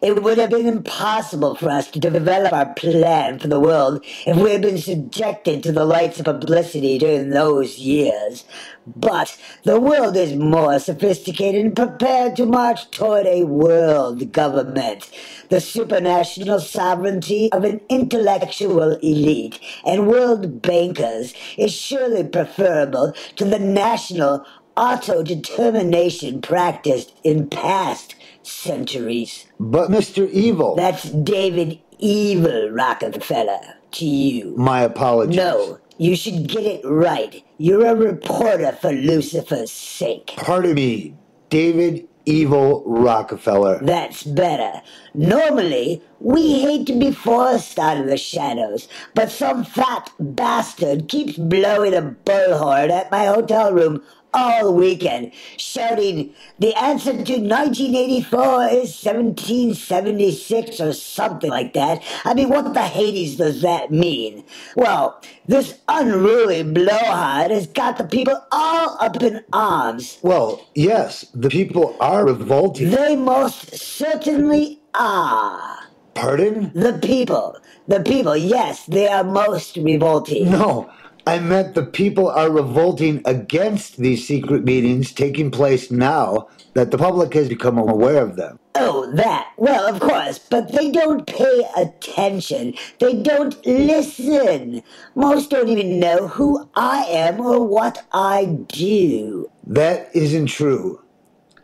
Speaker 5: It would have been impossible for us to develop our plan for the world if we had been subjected to the lights of publicity during those years. But the world is more sophisticated and prepared to march toward a world government. The supranational sovereignty of an intellectual elite and world bankers is surely preferable to the national auto-determination practiced in past centuries.
Speaker 2: But Mr. Evil...
Speaker 5: That's David Evil Rockefeller to you.
Speaker 2: My apologies.
Speaker 5: No, you should get it right. You're a reporter for Lucifer's sake.
Speaker 2: Pardon me, David evil Rockefeller.
Speaker 5: That's better. Normally, we hate to be forced out of the shadows, but some fat bastard keeps blowing a bullhorn at my hotel room all weekend, shouting, the answer to 1984 is 1776 or something like that. I mean, what the Hades does that mean? Well, this unruly blowhard has got the people all up in arms.
Speaker 2: Well, yes, the people are revolting.
Speaker 5: They most certainly are.
Speaker 2: Pardon?
Speaker 5: The people, yes, they are most revolting.
Speaker 2: No, I meant the people are revolting against these secret meetings taking place now that the public has become aware of them.
Speaker 5: Oh, that. Well, of course, but they don't pay attention. They don't listen. Most don't even know who I am or what I do.
Speaker 2: That isn't true.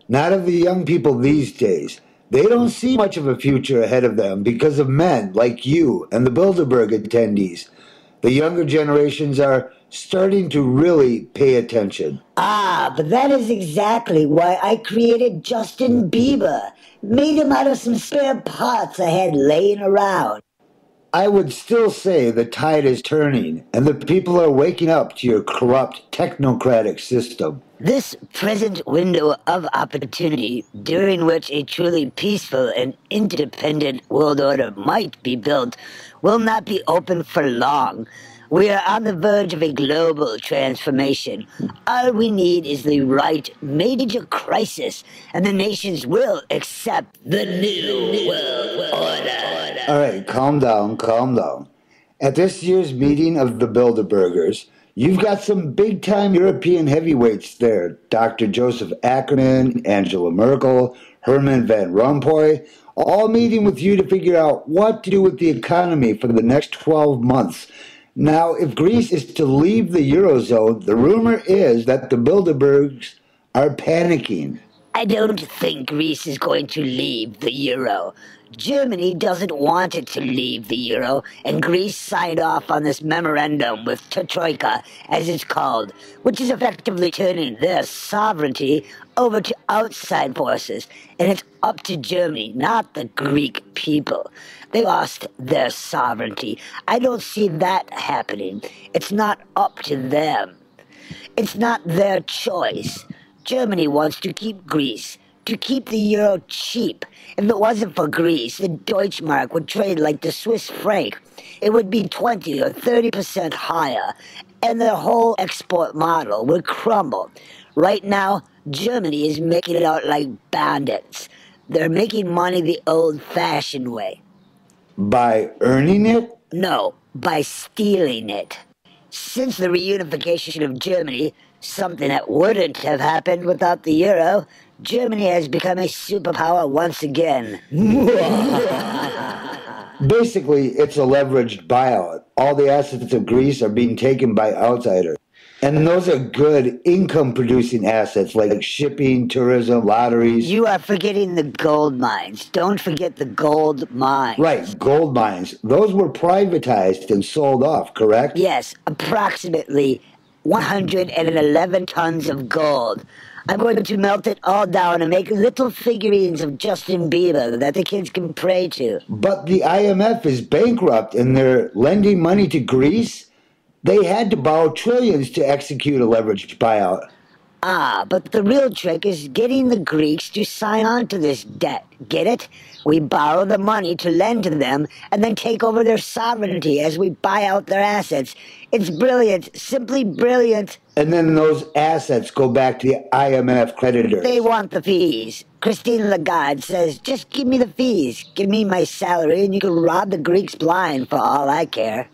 Speaker 2: Not of the young people these days. They don't see much of a future ahead of them because of men like you and the Bilderberg attendees. The younger generations are starting to really pay attention.
Speaker 5: Ah, but that is exactly why I created Justin Bieber. Made him out of some spare parts I had laying around.
Speaker 2: I would still say the tide is turning and the people are waking up to your corrupt technocratic system.
Speaker 5: This present window of opportunity, during which a truly peaceful and independent world order might be built, will not be open for long. We are on the verge of a global transformation. All we need is the right major crisis, and the nations will accept the new world order.
Speaker 2: All right, calm down, calm down. At this year's meeting of the Bilderbergers, you've got some big-time European heavyweights there. Dr. Joseph Ackerman, Angela Merkel, Herman Van Rompuy, all meeting with you to figure out what to do with the economy for the next 12 months. Now, if Greece is to leave the Eurozone, the rumor is that the Bilderbergs are panicking.
Speaker 5: I don't think Greece is going to leave the euro. Germany doesn't want it to leave the euro, and Greece signed off on this memorandum with Troika, as it's called, which is effectively turning their sovereignty over to outside forces, and it's up to Germany, not the Greek people. They lost their sovereignty. I don't see that happening. It's not up to them. It's not their choice. Germany wants to keep Greece, to keep the euro cheap. If it wasn't for Greece, the Deutschmark would trade like the Swiss franc. It would be 20 or 30% higher, and their whole export model would crumble. Right now, Germany is making it out like bandits. They're making money the old-fashioned way.
Speaker 2: By earning it?
Speaker 5: No, by stealing it. Since the reunification of Germany, something that wouldn't have happened without the euro, Germany has become a superpower once again.
Speaker 2: Basically, it's a leveraged buyout. All the assets of Greece are being taken by outsiders. And those are good income-producing assets like shipping, tourism, lotteries.
Speaker 5: You are forgetting the gold mines. Don't forget the gold mines.
Speaker 2: Right, gold mines. Those were privatized and sold off, correct?
Speaker 5: Yes, approximately 111 tons of gold. I'm going to melt it all down and make little figurines of Justin Bieber that the kids can pray to.
Speaker 2: But the IMF is bankrupt and they're lending money to Greece? They had to borrow trillions to execute a leveraged buyout.
Speaker 5: Ah, but the real trick is getting the Greeks to sign on to this debt. Get it? We borrow the money to lend to them and then take over their sovereignty as we buy out their assets. It's brilliant, simply brilliant.
Speaker 2: And then those assets go back to the IMF creditors.
Speaker 5: They want the fees. Christine Lagarde says, just give me the fees. Give me my salary and you can rob the Greeks blind for all I care.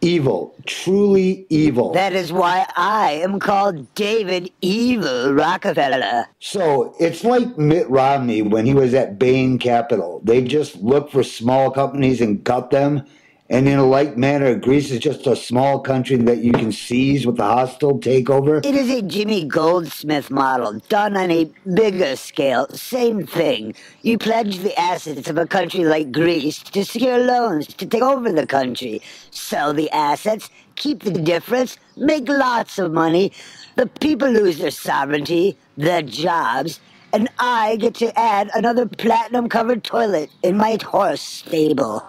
Speaker 2: Evil, truly evil.
Speaker 5: That is why I am called David Evil Rockefeller.
Speaker 2: So, it's like Mitt Romney when he was at Bain Capital. They just look for small companies and gut them. And in a like manner, Greece is just a small country that you can seize with a hostile takeover.
Speaker 5: It is a Jimmy Goldsmith model, done on a bigger scale. Same thing. You pledge the assets of a country like Greece to secure loans to take over the country. Sell the assets, keep the difference, make lots of money. The people lose their sovereignty, their jobs, and I get to add another platinum-covered toilet in my horse stable.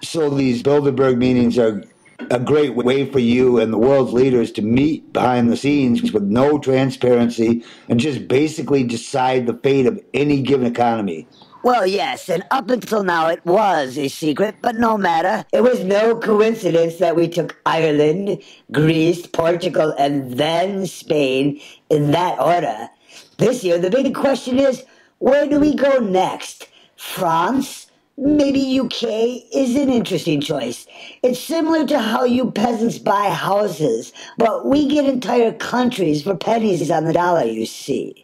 Speaker 2: So these Bilderberg meetings are a great way for you and the world's leaders to meet behind the scenes with no transparency and just basically decide the fate of any given economy.
Speaker 5: Well, yes, and up until now it was a secret, but no matter. It was no coincidence that we took Ireland, Greece, Portugal, and then Spain in that order. This year, the big question is, where do we go next? France? Maybe UK is an interesting choice. It's similar to how you peasants buy houses, but we get entire countries for pennies on the dollar, you see.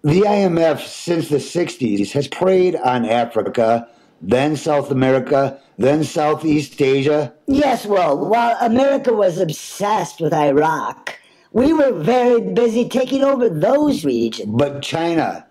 Speaker 2: The IMF, since the 60s, has preyed on Africa, then South America, then Southeast Asia.
Speaker 5: Yes, well, while America was obsessed with Iraq, we were very busy taking over those regions.
Speaker 2: But China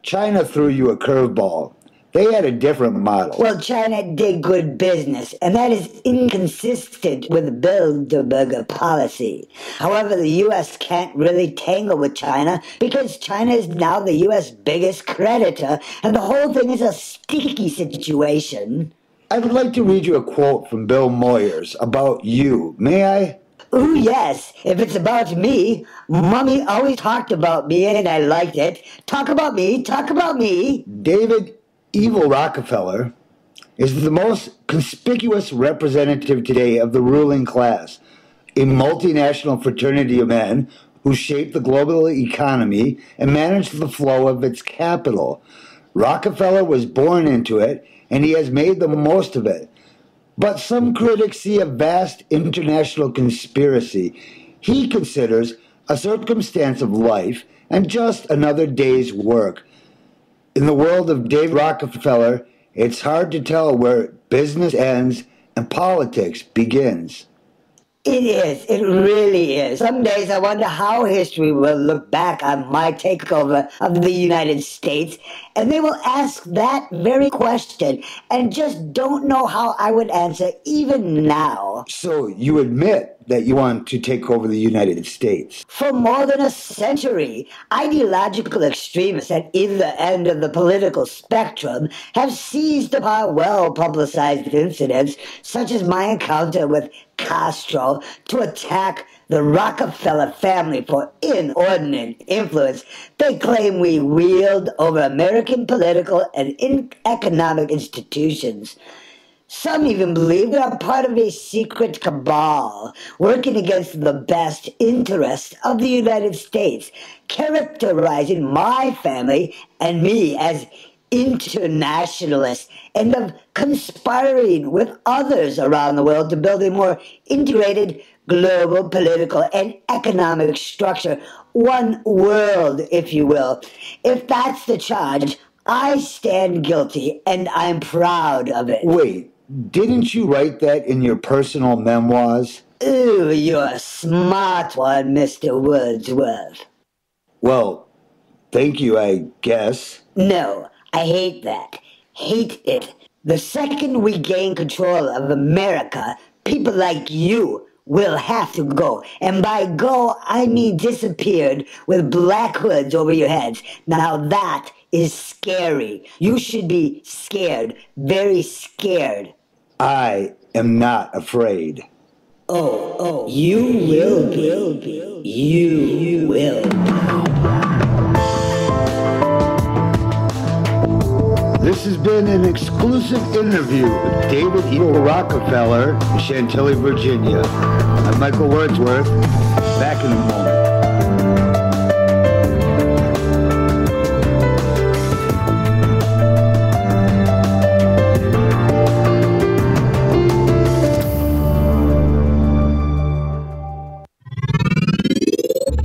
Speaker 2: threw you a curveball. They had a different model.
Speaker 5: Well, China did good business, and that is inconsistent with the Bilderberg policy. However, the U.S. can't really tangle with China because China is now the U.S. biggest creditor, and the whole thing is a sticky situation.
Speaker 2: I would like to read you a quote from Bill Moyers about you. May I?
Speaker 5: Ooh, yes. If it's about me, Mommy always talked about me, and I liked it. Talk about me, talk about me.
Speaker 2: David Evil Rockefeller is the most conspicuous representative today of the ruling class, a multinational fraternity of men who shaped the global economy and managed the flow of its capital. Rockefeller was born into it, and he has made the most of it. But some critics see a vast international conspiracy he considers a circumstance of life and just another day's work. In the world of David Rockefeller, it's hard to tell where business ends and politics begins.
Speaker 5: It is. It really is. Some days I wonder how history will look back on my takeover of the United States, and they will ask that very question and just don't know how I would answer even now.
Speaker 2: So you admit that you want to take over the United States?
Speaker 5: For more than a century, ideological extremists at either end of the political spectrum have seized upon well-publicized incidents, such as my encounter with Castro, to attack the Rockefeller family for inordinate influence they claim we wield over American political and economic institutions. Some even believe we are part of a secret cabal working against the best interests of the United States, characterizing my family and me as internationalists and of conspiring with others around the world to build a more integrated global political and economic structure. One world, if you will. If that's the charge, I stand guilty, and I'm proud of it.
Speaker 2: Wait, didn't you write that in your personal memoirs?
Speaker 5: Ooh, you're a smart one, Mr. Wordsworth.
Speaker 2: Well, thank you, I guess.
Speaker 5: No, I hate that. Hate it. The second we gain control of America, people like you will have to go. And by go, I mean disappeared with black hoods over your heads. Now that is scary. You should be scared. Very scared.
Speaker 2: I am not afraid.
Speaker 5: Oh, you will be. You will be.
Speaker 2: This has been an exclusive interview with David Evil Rockefeller in Chantilly, Virginia. I'm Michael Wordsworth. Back in a moment.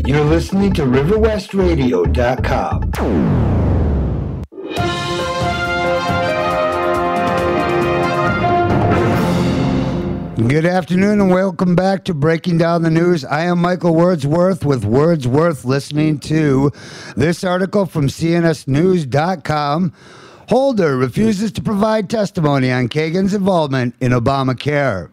Speaker 2: You're listening to RiverWestRadio.com. Good afternoon and welcome back to Breaking Down the News. I am Michael Wordsworth with Wordsworth, listening to this article from CNSNews.com. Holder refuses to provide testimony on Kagan's involvement in Obamacare.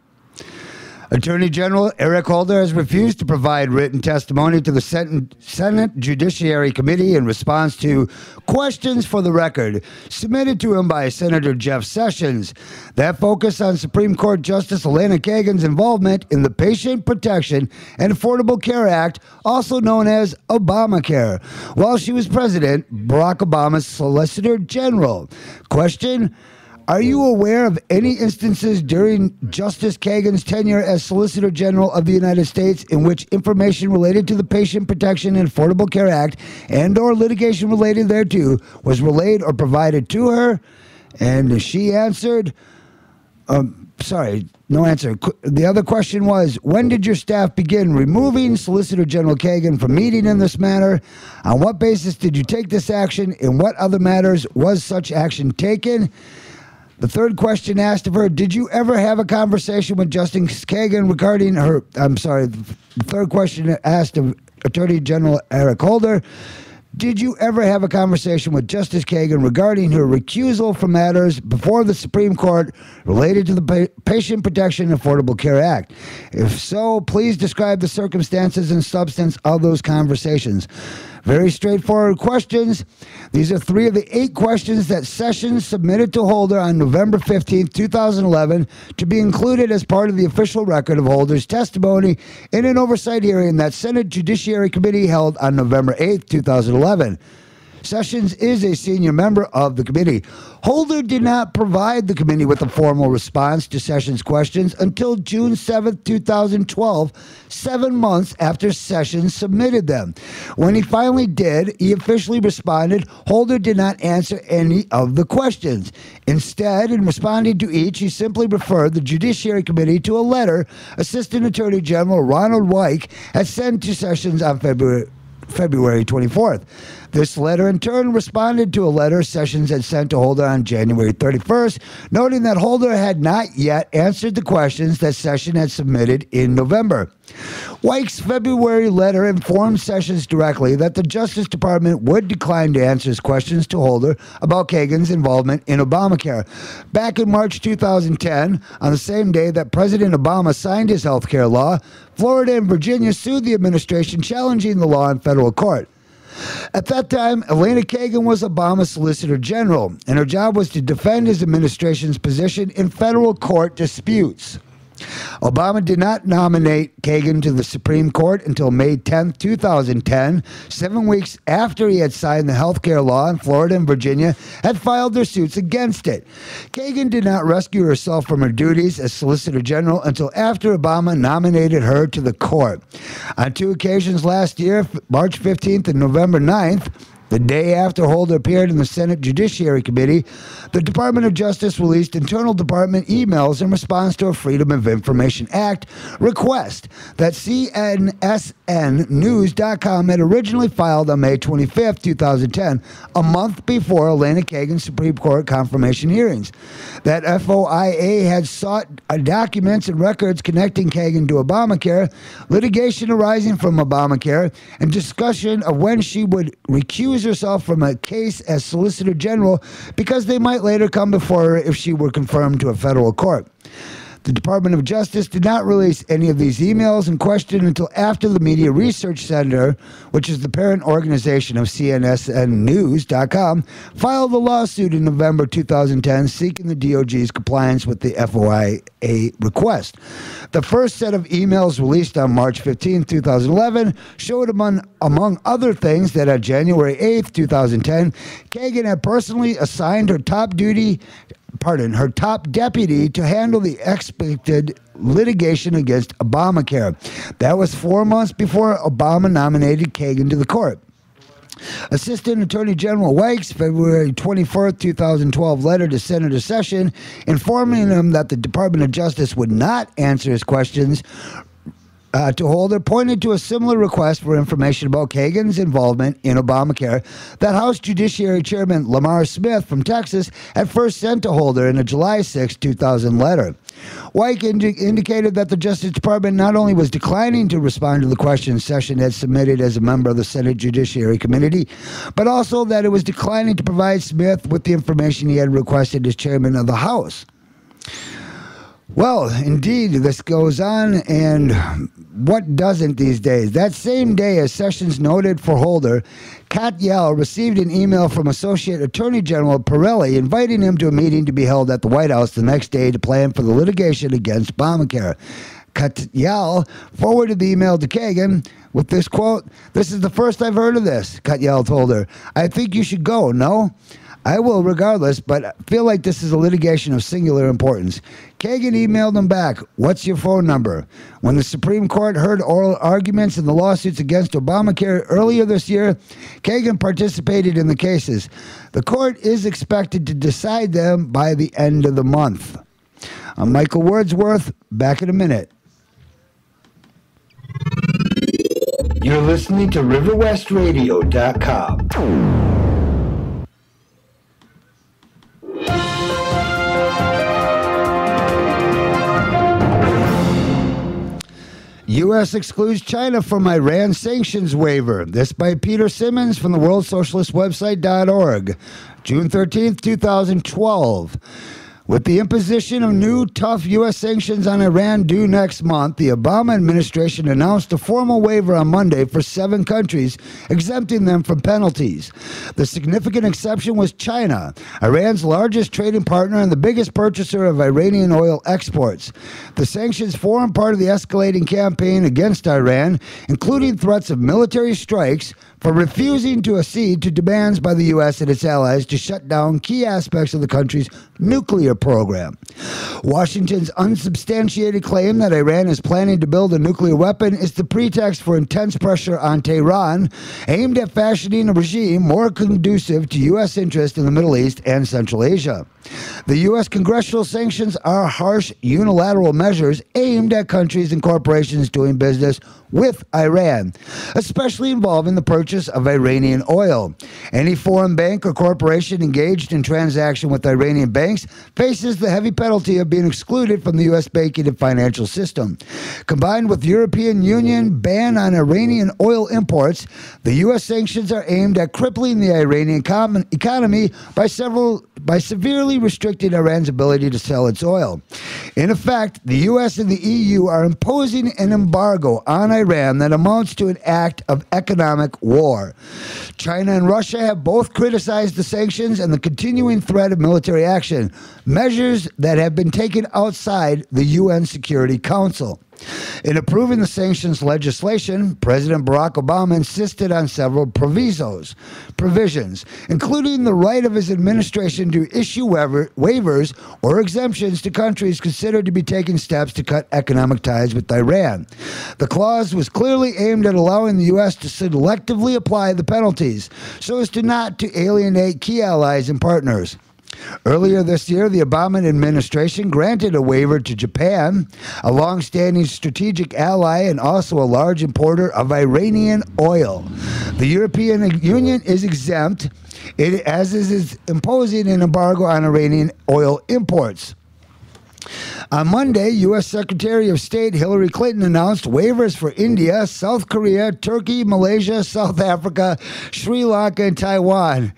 Speaker 2: Attorney General Eric Holder has refused to provide written testimony to the Senate Judiciary Committee in response to questions for the record submitted to him by Senator Jeff Sessions that focus on Supreme Court Justice Elena Kagan's involvement in the Patient Protection and Affordable Care Act, also known as Obamacare, while she was President Barack Obama's Solicitor General. Question: are you aware of any instances during Justice Kagan's tenure as Solicitor General of the United States in which information related to the Patient Protection and Affordable Care Act and or litigation related thereto was relayed or provided to her? And she answered, no answer. The other question was, when did your staff begin removing Solicitor General Kagan from meeting in this manner? On what basis did you take this action? In what other matters was such action taken? The third question asked of her, did you ever have a conversation with Justice Kagan regarding her, the third question asked of Attorney General Eric Holder, did you ever have a conversation with Justice Kagan regarding her recusal from matters before the Supreme Court related to the Patient Protection and Affordable Care Act? If so, please describe the circumstances and substance of those conversations. Very straightforward questions. These are 3 of the 8 questions that Sessions submitted to Holder on November 15, 2011, to be included as part of the official record of Holder's testimony in an oversight hearing that Senate Judiciary Committee held on November 8, 2011. Sessions is a senior member of the committee. Holder did not provide the committee with a formal response to Sessions' questions until June 7, 2012, 7 months after Sessions submitted them. When he finally did, he officially responded. Holder did not answer any of the questions. Instead, in responding to each, he simply referred the Judiciary Committee to a letter Assistant Attorney General Ronald Wyke had sent to Sessions on February 24th. This letter, in turn, responded to a letter Sessions had sent to Holder on January 31st, noting that Holder had not yet answered the questions that Sessions had submitted in November. Wyke's February letter informed Sessions directly that the Justice Department would decline to answer his questions to Holder about Kagan's involvement in Obamacare. Back in March 2010, on the same day that President Obama signed his health care law, Florida and Virginia sued the administration, challenging the law in federal court. At that time, Elena Kagan was Obama's Solicitor General, and her job was to defend his administration's position in federal court disputes. Obama did not nominate Kagan to the Supreme Court until May 10, 2010, 7 weeks after he had signed the health care law and Florida and Virginia had filed their suits against it. Kagan did not rescue herself from her duties as Solicitor General until after Obama nominated her to the court. On 2 occasions last year, March 15th and November 9th, the day after Holder appeared in the Senate Judiciary Committee, the Department of Justice released internal department emails in response to a Freedom of Information Act request that CNSNnews.com had originally filed on May 25, 2010, a month before Elena Kagan's Supreme Court confirmation hearings. That FOIA had sought documents and records connecting Kagan to Obamacare, litigation arising from Obamacare, and discussion of when she would recuse herself from a case as Solicitor General because they might later come before her if she were confirmed to a federal court. The Department of Justice did not release any of these emails in question until after the Media Research Center, which is the parent organization of CNSNnews.com, filed a lawsuit in November 2010 seeking the DOJ's compliance with the FOIA request. The first set of emails released on March 15, 2011 showed among other things that on January 8, 2010, Kagan had personally assigned her top deputy to handle the expected litigation against Obamacare. That was 4 months before Obama nominated Kagan to the court. Assistant Attorney General Wyke's February 24, 2012 letter to Senator Sessions informing him that the Department of Justice would not answer his questions to Holder pointed to a similar request for information about Kagan's involvement in Obamacare that House Judiciary Chairman Lamar Smith from Texas had first sent to Holder in a July 6, 2000 letter. Wyke indicated that the Justice Department not only was declining to respond to the questions Sessions had submitted as a member of the Senate Judiciary Committee, but also that it was declining to provide Smith with the information he had requested as chairman of the House. Well, indeed, this goes on, and what doesn't these days? That same day, as Sessions noted for Holder, Katyal received an email from Associate Attorney General Pirelli inviting him to a meeting to be held at the White House the next day to plan for the litigation against Obamacare. Katyal forwarded the email to Kagan with this quote, "This is the first I've heard of this," Katyal told her. "I think you should go, no? I will regardless, but I feel like this is a litigation of singular importance." Kagan emailed him back, "What's your phone number?" When the Supreme Court heard oral arguments in the lawsuits against Obamacare earlier this year, Kagan participated in the cases. The court is expected to decide them by the end of the month. I'm Michael Wordsworth, back in a minute.
Speaker 4: You're listening to RiverWestRadio.com.
Speaker 2: U.S. excludes China from Iran sanctions waiver. This by Peter Simmons from the World Socialist Website.org, June 13th, 2012. With the imposition of new tough U.S. sanctions on Iran due next month, the Obama administration announced a formal waiver on Monday for 7 countries, exempting them from penalties. The significant exception was China, Iran's largest trading partner and the biggest purchaser of Iranian oil exports. The sanctions form part of the escalating campaign against Iran, including threats of military strikes for refusing to accede to demands by the U.S. and its allies to shut down key aspects of the country's nuclear program. Washington's unsubstantiated claim that Iran is planning to build a nuclear weapon is the pretext for intense pressure on Tehran, aimed at fashioning a regime more conducive to U.S. interest in the Middle East and Central Asia. The U.S. congressional sanctions are harsh unilateral measures aimed at countries and corporations doing business with Iran, especially involving the purchase of Iranian oil. Any foreign bank or corporation engaged in transaction with Iranian banks faces the heavy penalty of being excluded from the U.S. banking and financial system. Combined with the European Union ban on Iranian oil imports, the U.S. sanctions are aimed at crippling the Iranian economy by severely restricting Iran's ability to sell its oil. In effect, the U.S. and the EU are imposing an embargo on Iran that amounts to an act of economic war. China and Russia have both criticized the sanctions and the continuing threat of military action, measures that have been taken outside the UN Security Council. In approving the sanctions legislation, President Barack Obama insisted on several provisions, including the right of his administration to issue waivers or exemptions to countries considered to be taking steps to cut economic ties with Iran. The clause was clearly aimed at allowing the U.S. to selectively apply the penalties so as to not to alienate key allies and partners. Earlier this year, the Obama administration granted a waiver to Japan, a long-standing strategic ally and also a large importer of Iranian oil. The European Union is exempt, as is imposing an embargo on Iranian oil imports. On Monday, U.S. Secretary of State Hillary Clinton announced waivers for India, South Korea, Turkey, Malaysia, South Africa, Sri Lanka, and Taiwan,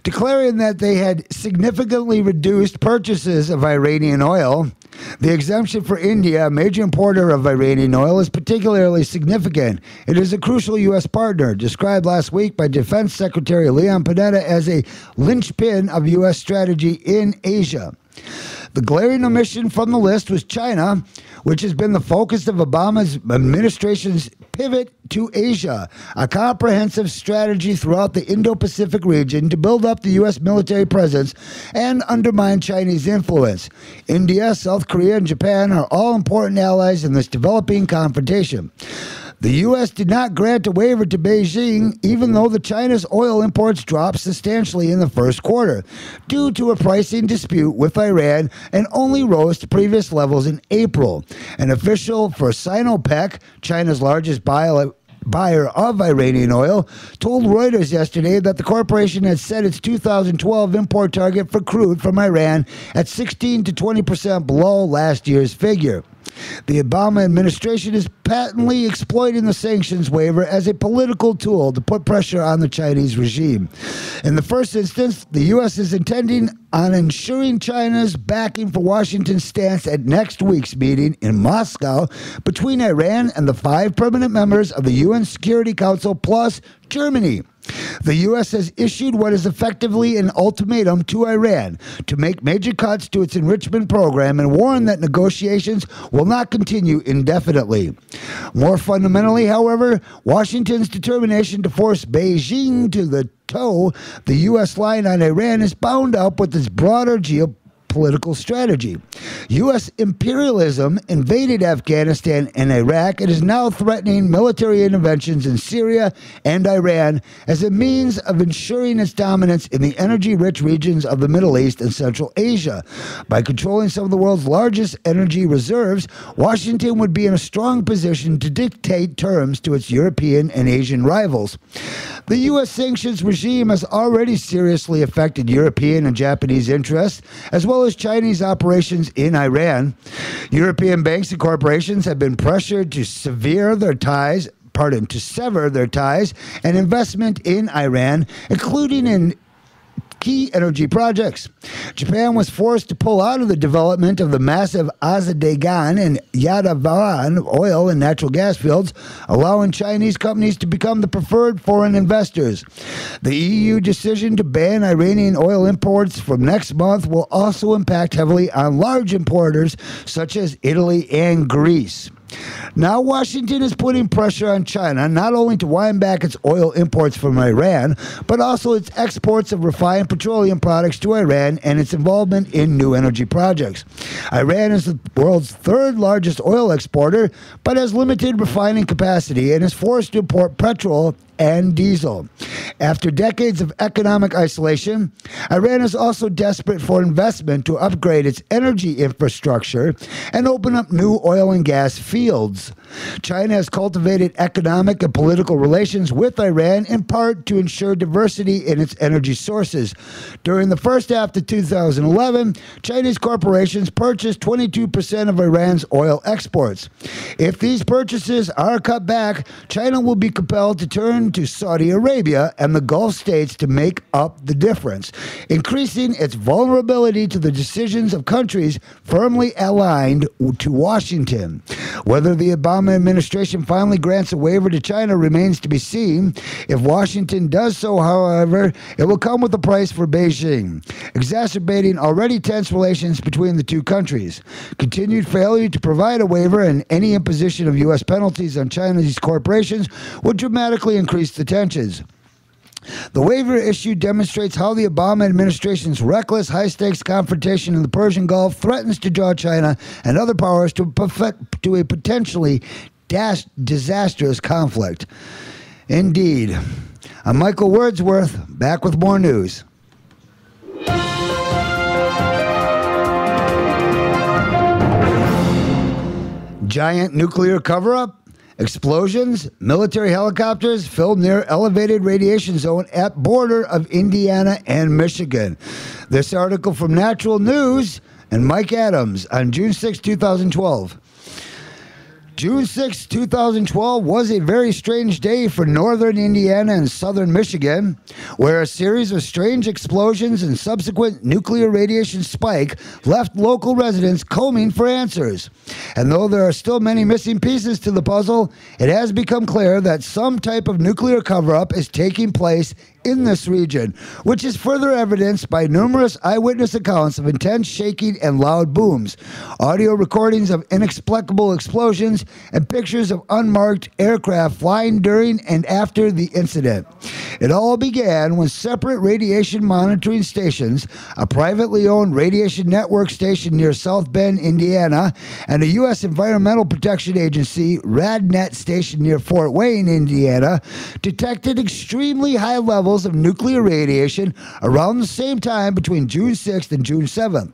Speaker 2: declaring that they had significantly reduced purchases of Iranian oil. The exemption for India, a major importer of Iranian oil, is particularly significant. It is a crucial U.S. partner, described last week by Defense Secretary Leon Panetta as a linchpin of U.S. strategy in Asia. The glaring omission from the list was China, which has been the focus of Obama's administration's pivot to Asia, a comprehensive strategy throughout the Indo-Pacific region to build up the U.S. military presence and undermine Chinese influence. India, South Korea, and Japan are all important allies in this developing confrontation. The U.S. did not grant a waiver to Beijing, even though China's oil imports dropped substantially in the first quarter, due to a pricing dispute with Iran and only rose to previous levels in April. An official for Sinopec, China's largest buyer of Iranian oil, told Reuters yesterday that the corporation had set its 2012 import target for crude from Iran at 16 to 20% below last year's figure. The Obama administration is patently exploiting the sanctions waiver as a political tool to put pressure on the Chinese regime. In the first instance, the U.S. is intending on ensuring China's backing for Washington's stance at next week's meeting in Moscow between Iran and the 5 permanent members of the UN Security Council plus Germany. The U.S. has issued what is effectively an ultimatum to Iran to make major cuts to its enrichment program and warned that negotiations will not continue indefinitely. More fundamentally, however, Washington's determination to force Beijing to toe the U.S. line on Iran is bound up with its broader geopolitical strategy. U.S. imperialism invaded Afghanistan and Iraq and is now threatening military interventions in Syria and Iran as a means of ensuring its dominance in the energy-rich regions of the Middle East and Central Asia. By controlling some of the world's largest energy reserves, Washington would be in a strong position to dictate terms to its European and Asian rivals. The U.S. sanctions regime has already seriously affected European and Japanese interests, as well as Chinese operations in Iran. European banks and corporations have been pressured to sever their ties and investment in Iran, including in key energy projects. Japan was forced to pull out of the development of the massive Azedegan and Yadavan oil and natural gas fields, allowing Chinese companies to become the preferred foreign investors. The EU decision to ban Iranian oil imports from next month will also impact heavily on large importers such as Italy and Greece. Now Washington is putting pressure on China not only to wind back its oil imports from Iran, but also its exports of refined petroleum products to Iran and its involvement in new energy projects. Iran is the world's 3rd largest oil exporter, but has limited refining capacity and is forced to import petrol and diesel. After decades of economic isolation, Iran is also desperate for investment to upgrade its energy infrastructure and open up new oil and gas fields. China has cultivated economic and political relations with Iran in part to ensure diversity in its energy sources. During the first half of 2011, Chinese corporations purchased 22% of Iran's oil exports. If these purchases are cut back, China will be compelled to turn to Saudi Arabia and the Gulf states to make up the difference, increasing its vulnerability to the decisions of countries firmly aligned to Washington. Whether the Obama administration finally grants a waiver to China remains to be seen. If Washington does so, however, it will come with a price for Beijing, exacerbating already tense relations between the two countries. Continued failure to provide a waiver and any imposition of U.S. penalties on Chinese corporations would dramatically increase the tensions. The waiver issue demonstrates how the Obama administration's reckless, high-stakes confrontation in the Persian Gulf threatens to draw China and other powers to a potentially disastrous conflict. Indeed. I'm Michael Wordsworth, back with more news. Giant nuclear cover-up? Explosions, military helicopters filled near elevated radiation zone at border of Indiana and Michigan. This article from Natural News and Mike Adams on June 6, 2012. June 6, 2012 was a very strange day for northern Indiana and southern Michigan, where a series of strange explosions and subsequent nuclear radiation spike left local residents combing for answers. And though there are still many missing pieces to the puzzle, it has become clear that some type of nuclear cover-up is taking place in this region, which is further evidenced by numerous eyewitness accounts of intense shaking and loud booms, audio recordings of inexplicable explosions, and pictures of unmarked aircraft flying during and after the incident. It all began when separate radiation monitoring stations, a privately owned radiation network station near South Bend, Indiana, and a U.S. Environmental Protection Agency RadNet station near Fort Wayne, Indiana, detected extremely high levels of nuclear radiation around the same time between June 6th and June 7th.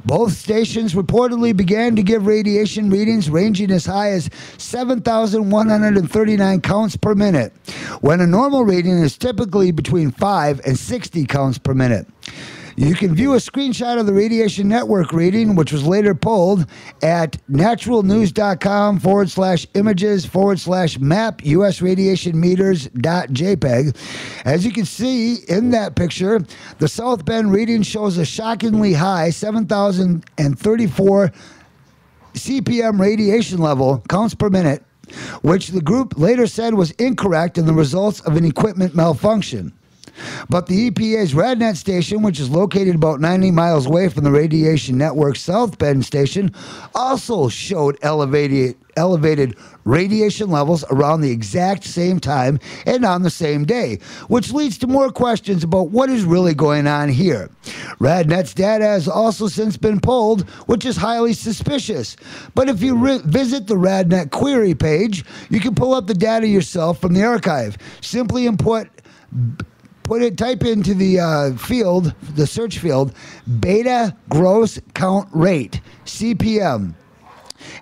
Speaker 2: Both stations reportedly began to give radiation readings ranging as high as 7,139 counts per minute, when a normal reading is typically between 5 and 60 counts per minute. You can view a screenshot of the Radiation Network reading, which was later pulled at naturalnews.com/images/map US radiation meters.jpg. As you can see in that picture, the South Bend reading shows a shockingly high 7,034 CPM radiation level, counts per minute, which the group later said was incorrect and the results of an equipment malfunction. But the EPA's RadNet station, which is located about 90 miles away from the Radiation Network South Bend station, also showed elevated radiation levels around the exact same time and on the same day, which leads to more questions about what is really going on here. RadNet's data has also since been pulled, which is highly suspicious. But if you visit the RadNet query page, you can pull up the data yourself from the archive. Simply type into the field, the search field, beta gross count rate, CPM.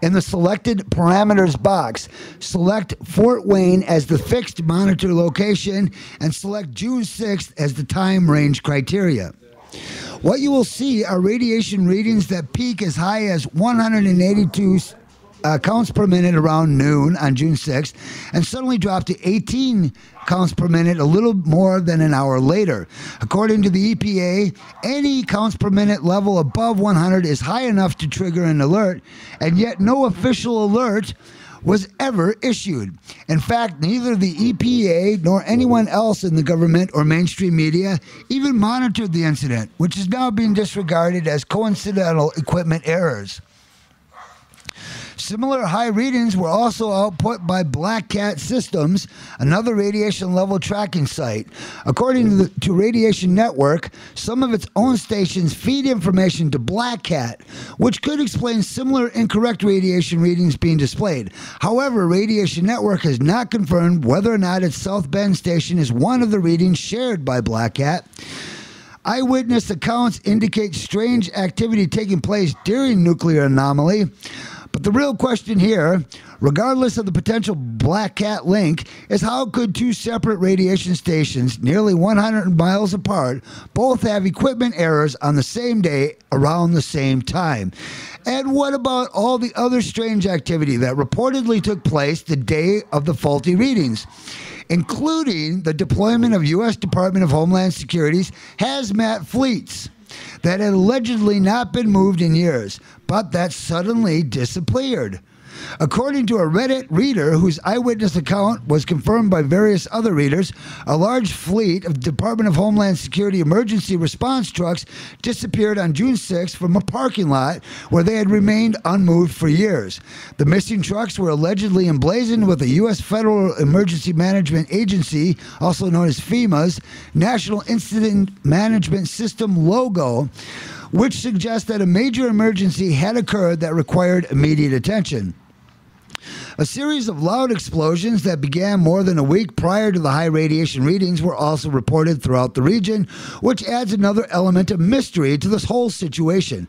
Speaker 2: In the selected parameters box, select Fort Wayne as the fixed monitor location and select June 6th as the time range criteria. What you will see are radiation readings that peak as high as 182 counts per minute around noon on June 6th and suddenly drop to 18 counts per minute a little more than an hour later. According to the EPA, any counts per minute level above 100 is high enough to trigger an alert, and yet no official alert was ever issued. In fact, neither the EPA nor anyone else in the government or mainstream media even monitored the incident, which is now being disregarded as coincidental equipment errors. Similar high readings were also output by Black Cat Systems, another radiation level tracking site. According to Radiation Network, some of its own stations feed information to Black Cat, which could explain similar incorrect radiation readings being displayed. However, Radiation Network has not confirmed whether or not its South Bend station is one of the readings shared by Black Cat. Eyewitness accounts indicate strange activity taking place during nuclear anomaly. But the real question here, regardless of the potential Black Cat link, is how could two separate radiation stations, nearly 100 miles apart, both have equipment errors on the same day around the same time? And what about all the other strange activity that reportedly took place the day of the faulty readings, including the deployment of U.S. Department of Homeland Security's hazmat fleets that had allegedly not been moved in years, but that suddenly disappeared? According to a Reddit reader whose eyewitness account was confirmed by various other readers, a large fleet of Department of Homeland Security emergency response trucks disappeared on June 6th from a parking lot where they had remained unmoved for years. The missing trucks were allegedly emblazoned with the U.S. Federal Emergency Management Agency, also known as FEMA's, National Incident Management System logo, which suggests that a major emergency had occurred that required immediate attention. A series of loud explosions that began more than a week prior to the high radiation readings were also reported throughout the region, which adds another element of mystery to this whole situation.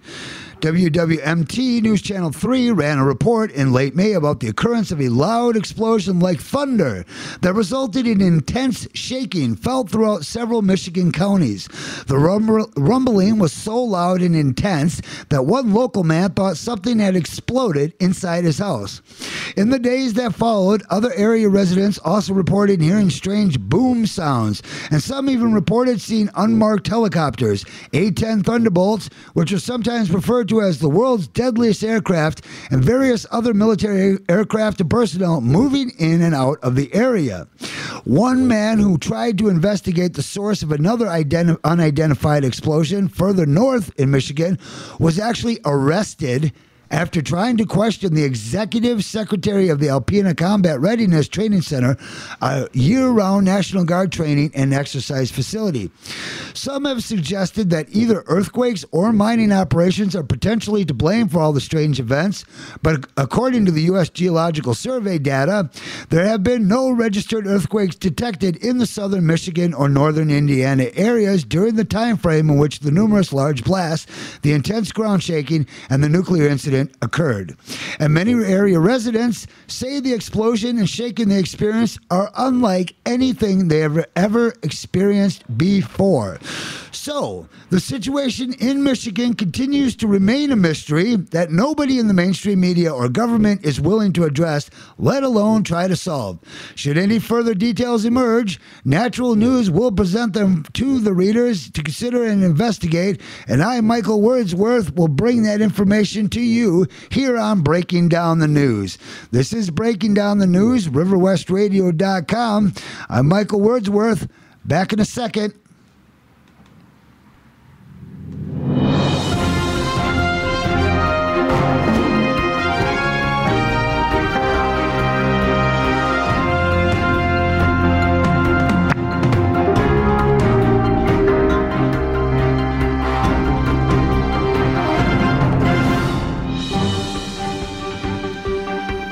Speaker 2: WWMT News Channel 3 ran a report in late May about the occurrence of a loud explosion like thunder that resulted in intense shaking felt throughout several Michigan counties. The rumbling was so loud and intense that one local man thought something had exploded inside his house. In the days that followed, other area residents also reported hearing strange boom sounds, and some even reported seeing unmarked helicopters, A-10 Thunderbolts, which are sometimes referred to as the world's deadliest aircraft, and various other military aircraft and personnel moving in and out of the area. One man who tried to investigate the source of another unidentified explosion further north in Michigan was actually arrested after trying to question the executive secretary of the Alpena Combat Readiness Training Center, a year-round National Guard training and exercise facility. Some have suggested that either earthquakes or mining operations are potentially to blame for all the strange events, but according to the U.S. Geological Survey data, there have been no registered earthquakes detected in the southern Michigan or northern Indiana areas during the time frame in which the numerous large blasts, the intense ground shaking, and the nuclear incident occurred. And many area residents say the explosion and shaking they experienced are unlike anything they have ever experienced before. So, the situation in Michigan continues to remain a mystery that nobody in the mainstream media or government is willing to address, let alone try to solve. Should any further details emerge, Natural News will present them to the readers to consider and investigate, and I, Michael Wordsworth, will bring that information to you here on Breaking Down the News. This is Breaking Down the News, riverwestradio.com. I'm Michael Wordsworth. Back in a second.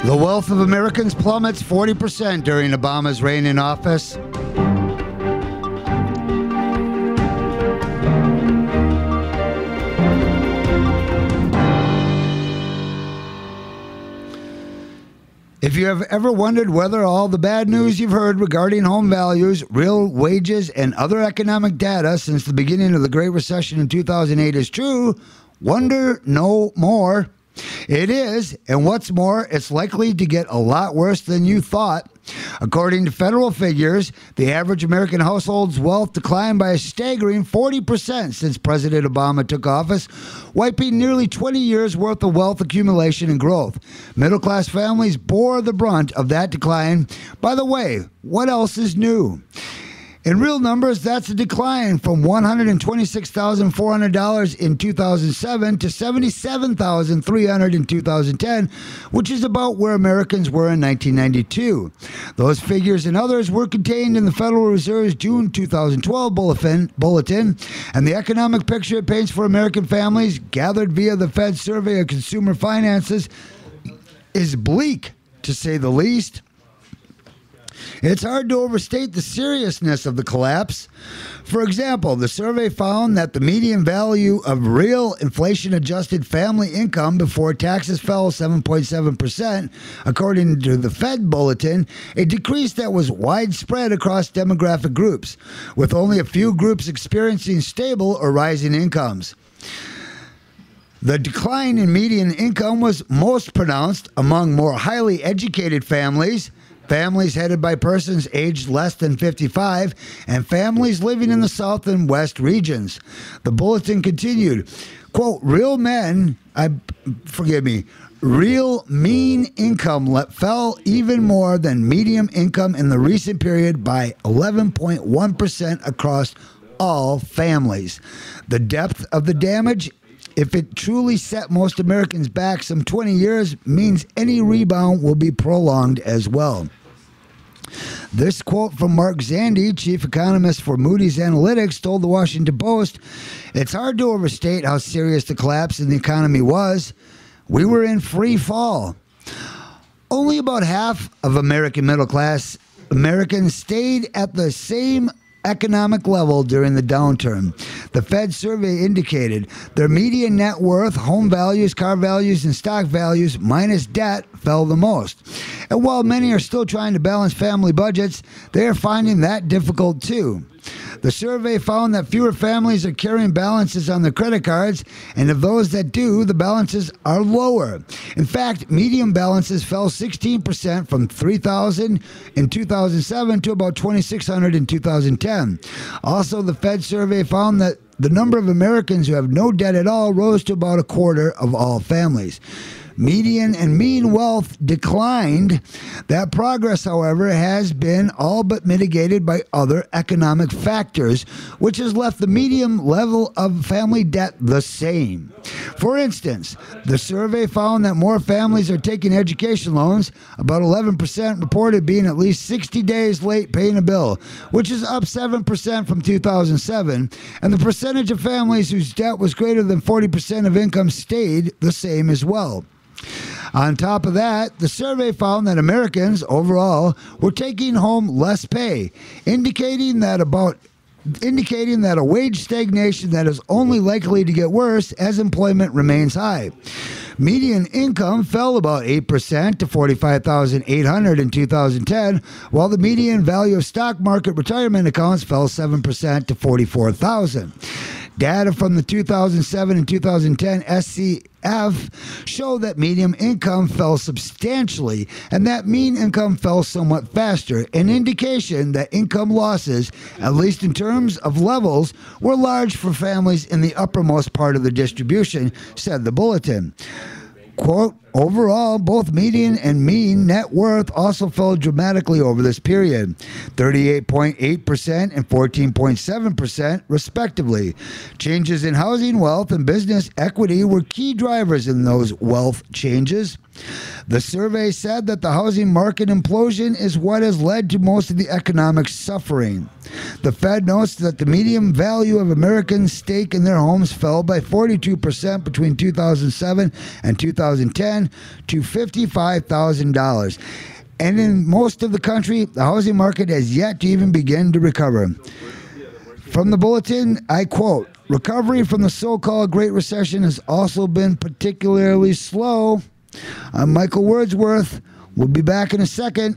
Speaker 2: The wealth of Americans plummets 40% during Obama's reign in office. If you have ever wondered whether all the bad news you've heard regarding home values, real wages, and other economic data since the beginning of the Great Recession in 2008 is true, wonder no more. It is, and what's more, it's likely to get a lot worse than you thought. According to federal figures, the average American household's wealth declined by a staggering 40% since President Obama took office, wiping nearly 20 years' worth of wealth accumulation and growth. Middle-class families bore the brunt of that decline. By the way, what else is new? In real numbers, that's a decline from $126,400 in 2007 to $77,300 in 2010, which is about where Americans were in 1992. Those figures and others were contained in the Federal Reserve's June 2012 bulletin, and the economic picture it paints for American families, gathered via the Fed Survey of Consumer Finances, is bleak, to say the least. It's hard to overstate the seriousness of the collapse. For example, the survey found that the median value of real inflation-adjusted family income before taxes fell 7.7%, according to the Fed bulletin, a decrease that was widespread across demographic groups, with only a few groups experiencing stable or rising incomes. The decline in median income was most pronounced among more highly educated families, families headed by persons aged less than 55, and families living in the South and West regions. The bulletin continued, quote, real mean income fell even more than median income in the recent period by 11.1% across all families. The depth of the damage, if it truly set most Americans back some 20 years, means any rebound will be prolonged as well. This quote from Mark Zandi, chief economist for Moody's Analytics, told the Washington Post, "It's hard to overstate how serious the collapse in the economy was. We were in free fall. Only about half of American middle-class Americans stayed at the same economic level during the downturn. The Fed survey indicated their median net worth, home values, car values, and stock values minus debt fell the most. And while many are still trying to balance family budgets, they are finding that difficult too. The survey found that fewer families are carrying balances on their credit cards, and of those that do, the balances are lower. In fact, median balances fell 16% from $3,000 in 2007 to about $2,600 in 2010. Also, the Fed survey found that the number of Americans who have no debt at all rose to about a quarter of all families. Median and mean wealth declined. That progress, however, has been all but mitigated by other economic factors, which has left the median level of family debt the same. For instance, the survey found that more families are taking education loans, about 11% reported being at least 60 days late paying a bill, which is up 7% from 2007, and the percentage of families whose debt was greater than 40% of income stayed the same as well. On top of that, the survey found that Americans overall were taking home less pay, indicating that about indicating that a wage stagnation that is only likely to get worse as employment remains high. Median income fell about 8% to $45,800 in 2010, while the median value of stock market retirement accounts fell 7% to $44,000. Data from the 2007 and 2010 SCF show that median income fell substantially and that mean income fell somewhat faster, an indication that income losses, at least in terms of levels, were large for families in the uppermost part of the distribution, said the bulletin. Quote, overall, both median and mean net worth also fell dramatically over this period, 38.8% and 14.7% respectively. Changes in housing wealth and business equity were key drivers in those wealth changes. The survey said that the housing market implosion is what has led to most of the economic suffering. The Fed notes that the median value of Americans' stake in their homes fell by 42% between 2007 and 2010 to $55,000. And in most of the country, the housing market has yet to even begin to recover. From the bulletin, I quote, recovery from the so-called Great Recession has also been particularly slow. I'm Michael Wordsworth. We'll be back in a second.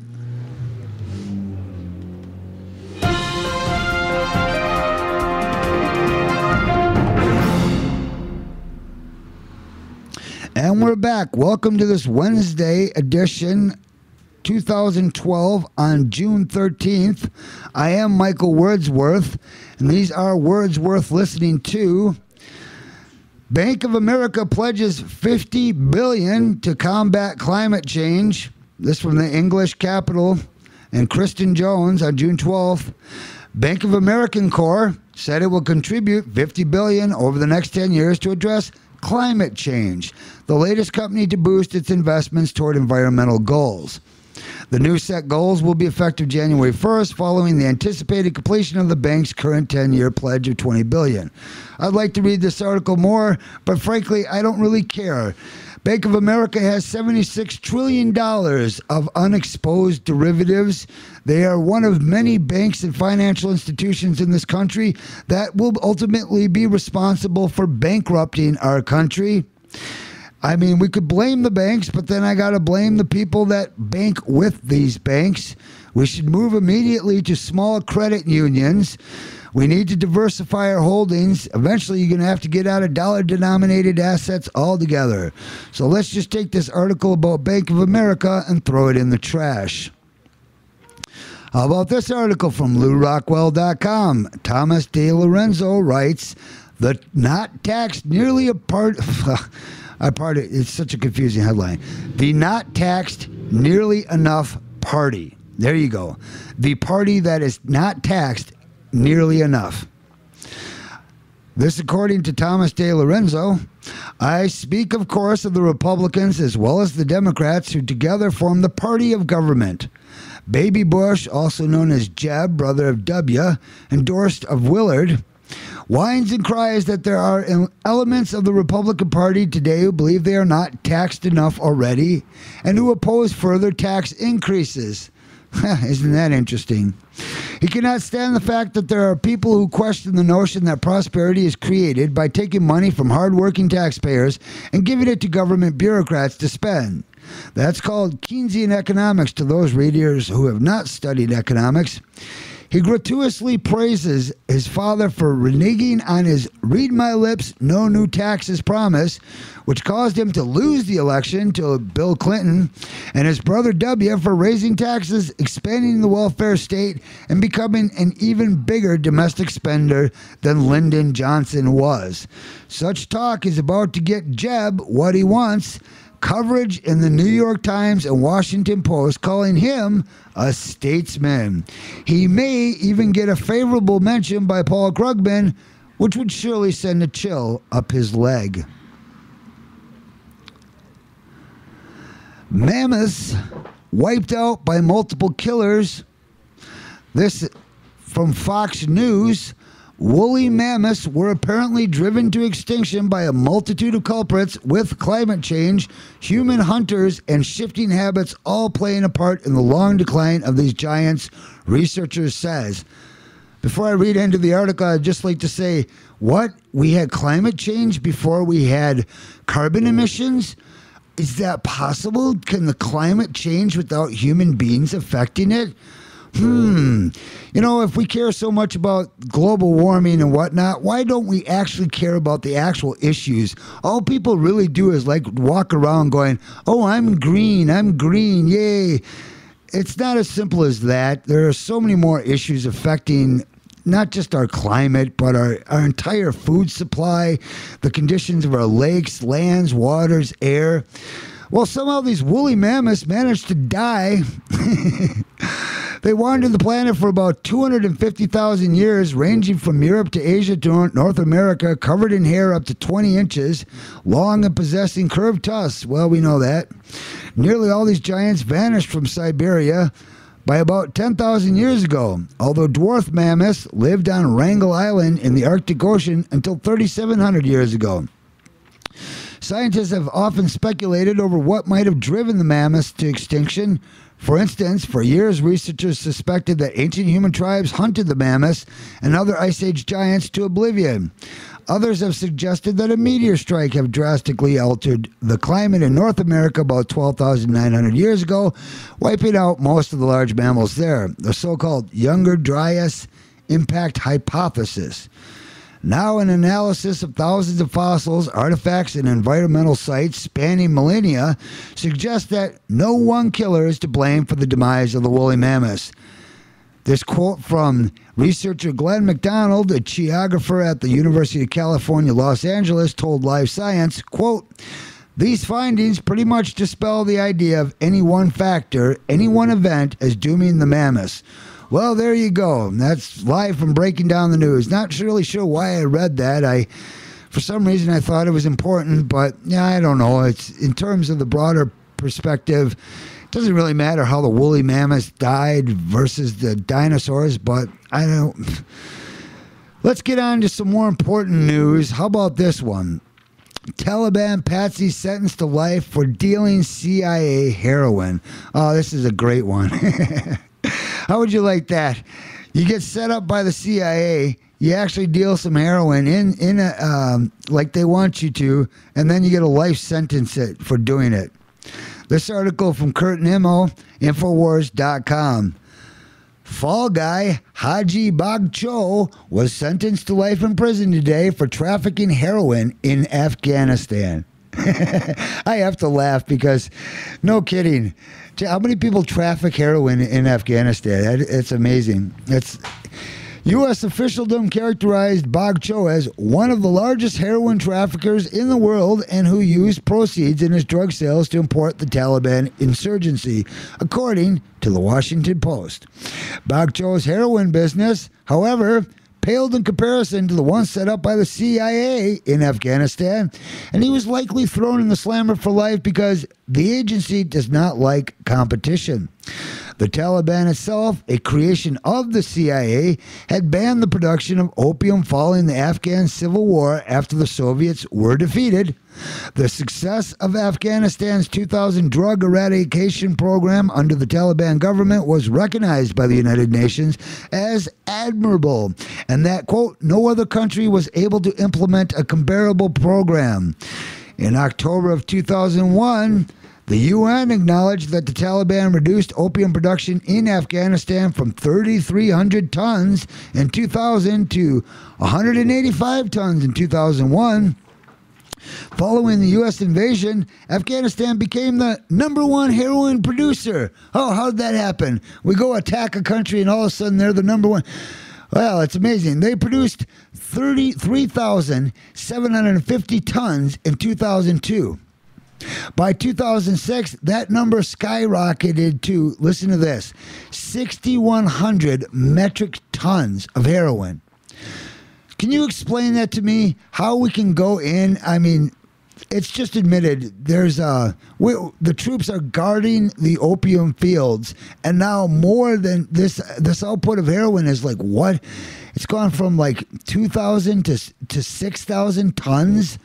Speaker 2: And we're back. Welcome to this Wednesday edition, 2012, on June 13th. I am Michael Wordsworth, and these are words worth listening to. Bank of America pledges $50 billion to combat climate change. This from the English Capital and Kristen Jones on June 12th. Bank of American Corp said it will contribute $50 billion over the next 10 years to address climate change, the latest company to boost its investments toward environmental goals. The new set goals will be effective January 1st, following the anticipated completion of the bank's current 10-year pledge of $20 billion. I'd like to read this article more, but frankly, I don't really care. Bank of America has $76 trillion of unexposed derivatives. They are one of many banks and financial institutions in this country that will ultimately be responsible for bankrupting our country. I mean, we could blame the banks, but then I got to blame the people that bank with these banks. We should move immediately to small credit unions. We need to diversify our holdings. Eventually, you're going to have to get out of dollar-denominated assets altogether. So let's just take this article about Bank of America and throw it in the trash. How about this article from LouRockwell.com? Thomas De Lorenzo writes, the not taxed nearly a part... it's such a confusing headline. The not taxed nearly enough party. There you go. The party that is not taxed nearly enough. This according to Thomas De Lorenzo. I speak, of course, of the Republicans as well as the Democrats who together form the party of government. Baby Bush, also known as Jeb, brother of W, endorsed of Willard, whines and cries that there are elements of the Republican Party today who believe they are not taxed enough already and who oppose further tax increases. Isn't that interesting? He cannot stand the fact that there are people who question the notion that prosperity is created by taking money from hardworking taxpayers and giving it to government bureaucrats to spend. That's called Keynesian economics to those readers who have not studied economics. He gratuitously praises his father for reneging on his read my lips, no new taxes promise, which caused him to lose the election to Bill Clinton, and his brother W for raising taxes, expanding the welfare state, and becoming an even bigger domestic spender than Lyndon Johnson was. Such talk is about to get Jeb what he wants. Coverage in the New York Times and Washington Post calling him a statesman. He may even get a favorable mention by Paul Krugman, which would surely send a chill up his leg. Mammoths wiped out by multiple killers. This from Fox News. Woolly mammoths were apparently driven to extinction by a multitude of culprits, with climate change, human hunters, and shifting habits all playing a part in the long decline of these giants, researchers says. Before I read into the article, I'd just like to say, what? We had climate change before we had carbon emissions? Is that possible? Can the climate change without human beings affecting it? You know, if we care so much about global warming and whatnot, why don't we actually care about the actual issues? All people really do is like walk around going, oh, I'm green, yay. It's not as simple as that. There are so many more issues affecting not just our climate, but our entire food supply, the conditions of our lakes, lands, waters, air. Well, somehow these woolly mammoths managed to die. They wandered the planet for about 250,000 years, ranging from Europe to Asia to North America, covered in hair up to 20 inches, long and possessing curved tusks. Well, we know that. Nearly all these giants vanished from Siberia by about 10,000 years ago, although dwarf mammoths lived on Wrangel Island in the Arctic Ocean until 3,700 years ago. Scientists have often speculated over what might have driven the mammoths to extinction. For instance, for years, researchers suspected that ancient human tribes hunted the mammoths and other Ice Age giants to oblivion. Others have suggested that a meteor strike have drastically altered the climate in North America about 12,900 years ago, wiping out most of the large mammals there, the so-called Younger Dryas impact hypothesis. Now, an analysis of thousands of fossils, artifacts, and environmental sites spanning millennia suggests that no one killer is to blame for the demise of the woolly mammoths. This quote from researcher Glenn McDonald, a geographer at the University of California, Los Angeles, told Live Science, quote, "These findings pretty much dispel the idea of any one factor, any one event as dooming the mammoths." Well, there you go. That's live from Breaking Down the News. Not really sure why I read that. For some reason, I thought it was important, but yeah, I don't know. It's in terms of the broader perspective. It doesn't really matter how the woolly mammoths died versus the dinosaurs, but I don't. Let's get on to some more important news. How about this one? Taliban patsy sentenced to life for dealing CIA heroin. Oh, this is a great one. How would you like that? You get set up by the CIA, you actually deal some heroin in like they want you to, and then you get a life sentence for doing it. This article from Kurt Nimmo, Infowars.com. Fall guy Haji Bagcho was sentenced to life in prison today for trafficking heroin in Afghanistan. I have to laugh because, no kidding, how many people traffic heroin in Afghanistan? It's amazing. U.S. officialdom characterized Bagcho as one of the largest heroin traffickers in the world and who used proceeds in his drug sales to import the Taliban insurgency, according to the Washington Post. Bagcho's heroin business, however, paled in comparison to the one set up by the CIA in Afghanistan, and he was likely thrown in the slammer for life because the agency does not like competition. The Taliban itself, a creation of the CIA, had banned the production of opium following the Afghan civil war after the Soviets were defeated. The success of Afghanistan's 2000 drug eradication program under the Taliban government was recognized by the United Nations as admirable, and that, quote, no other country was able to implement a comparable program. In October of 2001, the UN acknowledged that the Taliban reduced opium production in Afghanistan from 3,300 tons in 2000 to 185 tons in 2001. Following the U.S. invasion, Afghanistan became the #1 heroin producer. Oh, how did that happen? We go attack a country and all of a sudden they're the #1. Well, it's amazing. They produced 33,750 tons in 2002. By 2006, that number skyrocketed to, listen to this, 6,100 metric tons of heroin. Can you explain that to me? How we can go in? I mean, it's just admitted there's the troops are guarding the opium fields, and now more than this output of heroin is like what? It's gone from like 2,000 to 6,000 tons.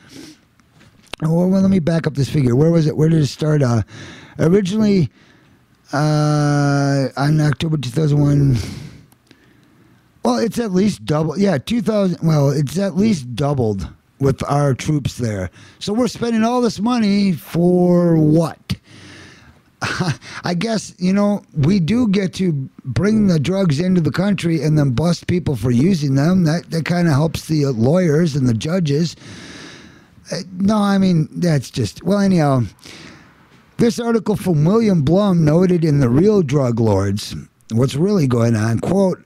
Speaker 2: Well, let me back up this figure. Where was it? Where did it start? Originally, on October 2001. Well, it's at least double. Yeah, 2,000. Well, it's at least doubled with our troops there. So we're spending all this money for what? I guess, we do get to bring the drugs into the country and then bust people for using them. That kind of helps the lawyers and the judges. No, I mean, that's just... Well, anyhow, this article from William Blum noted in The Real Drug Lords what's really going on. Quote,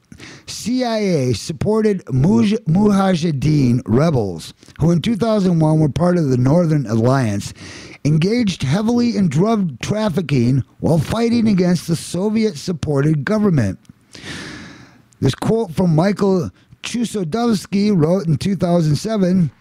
Speaker 2: CIA supported Mujahideen rebels, who in 2001 were part of the Northern Alliance, engaged heavily in drug trafficking while fighting against the Soviet-supported government. This quote from Michael Chusodowski wrote in 2007,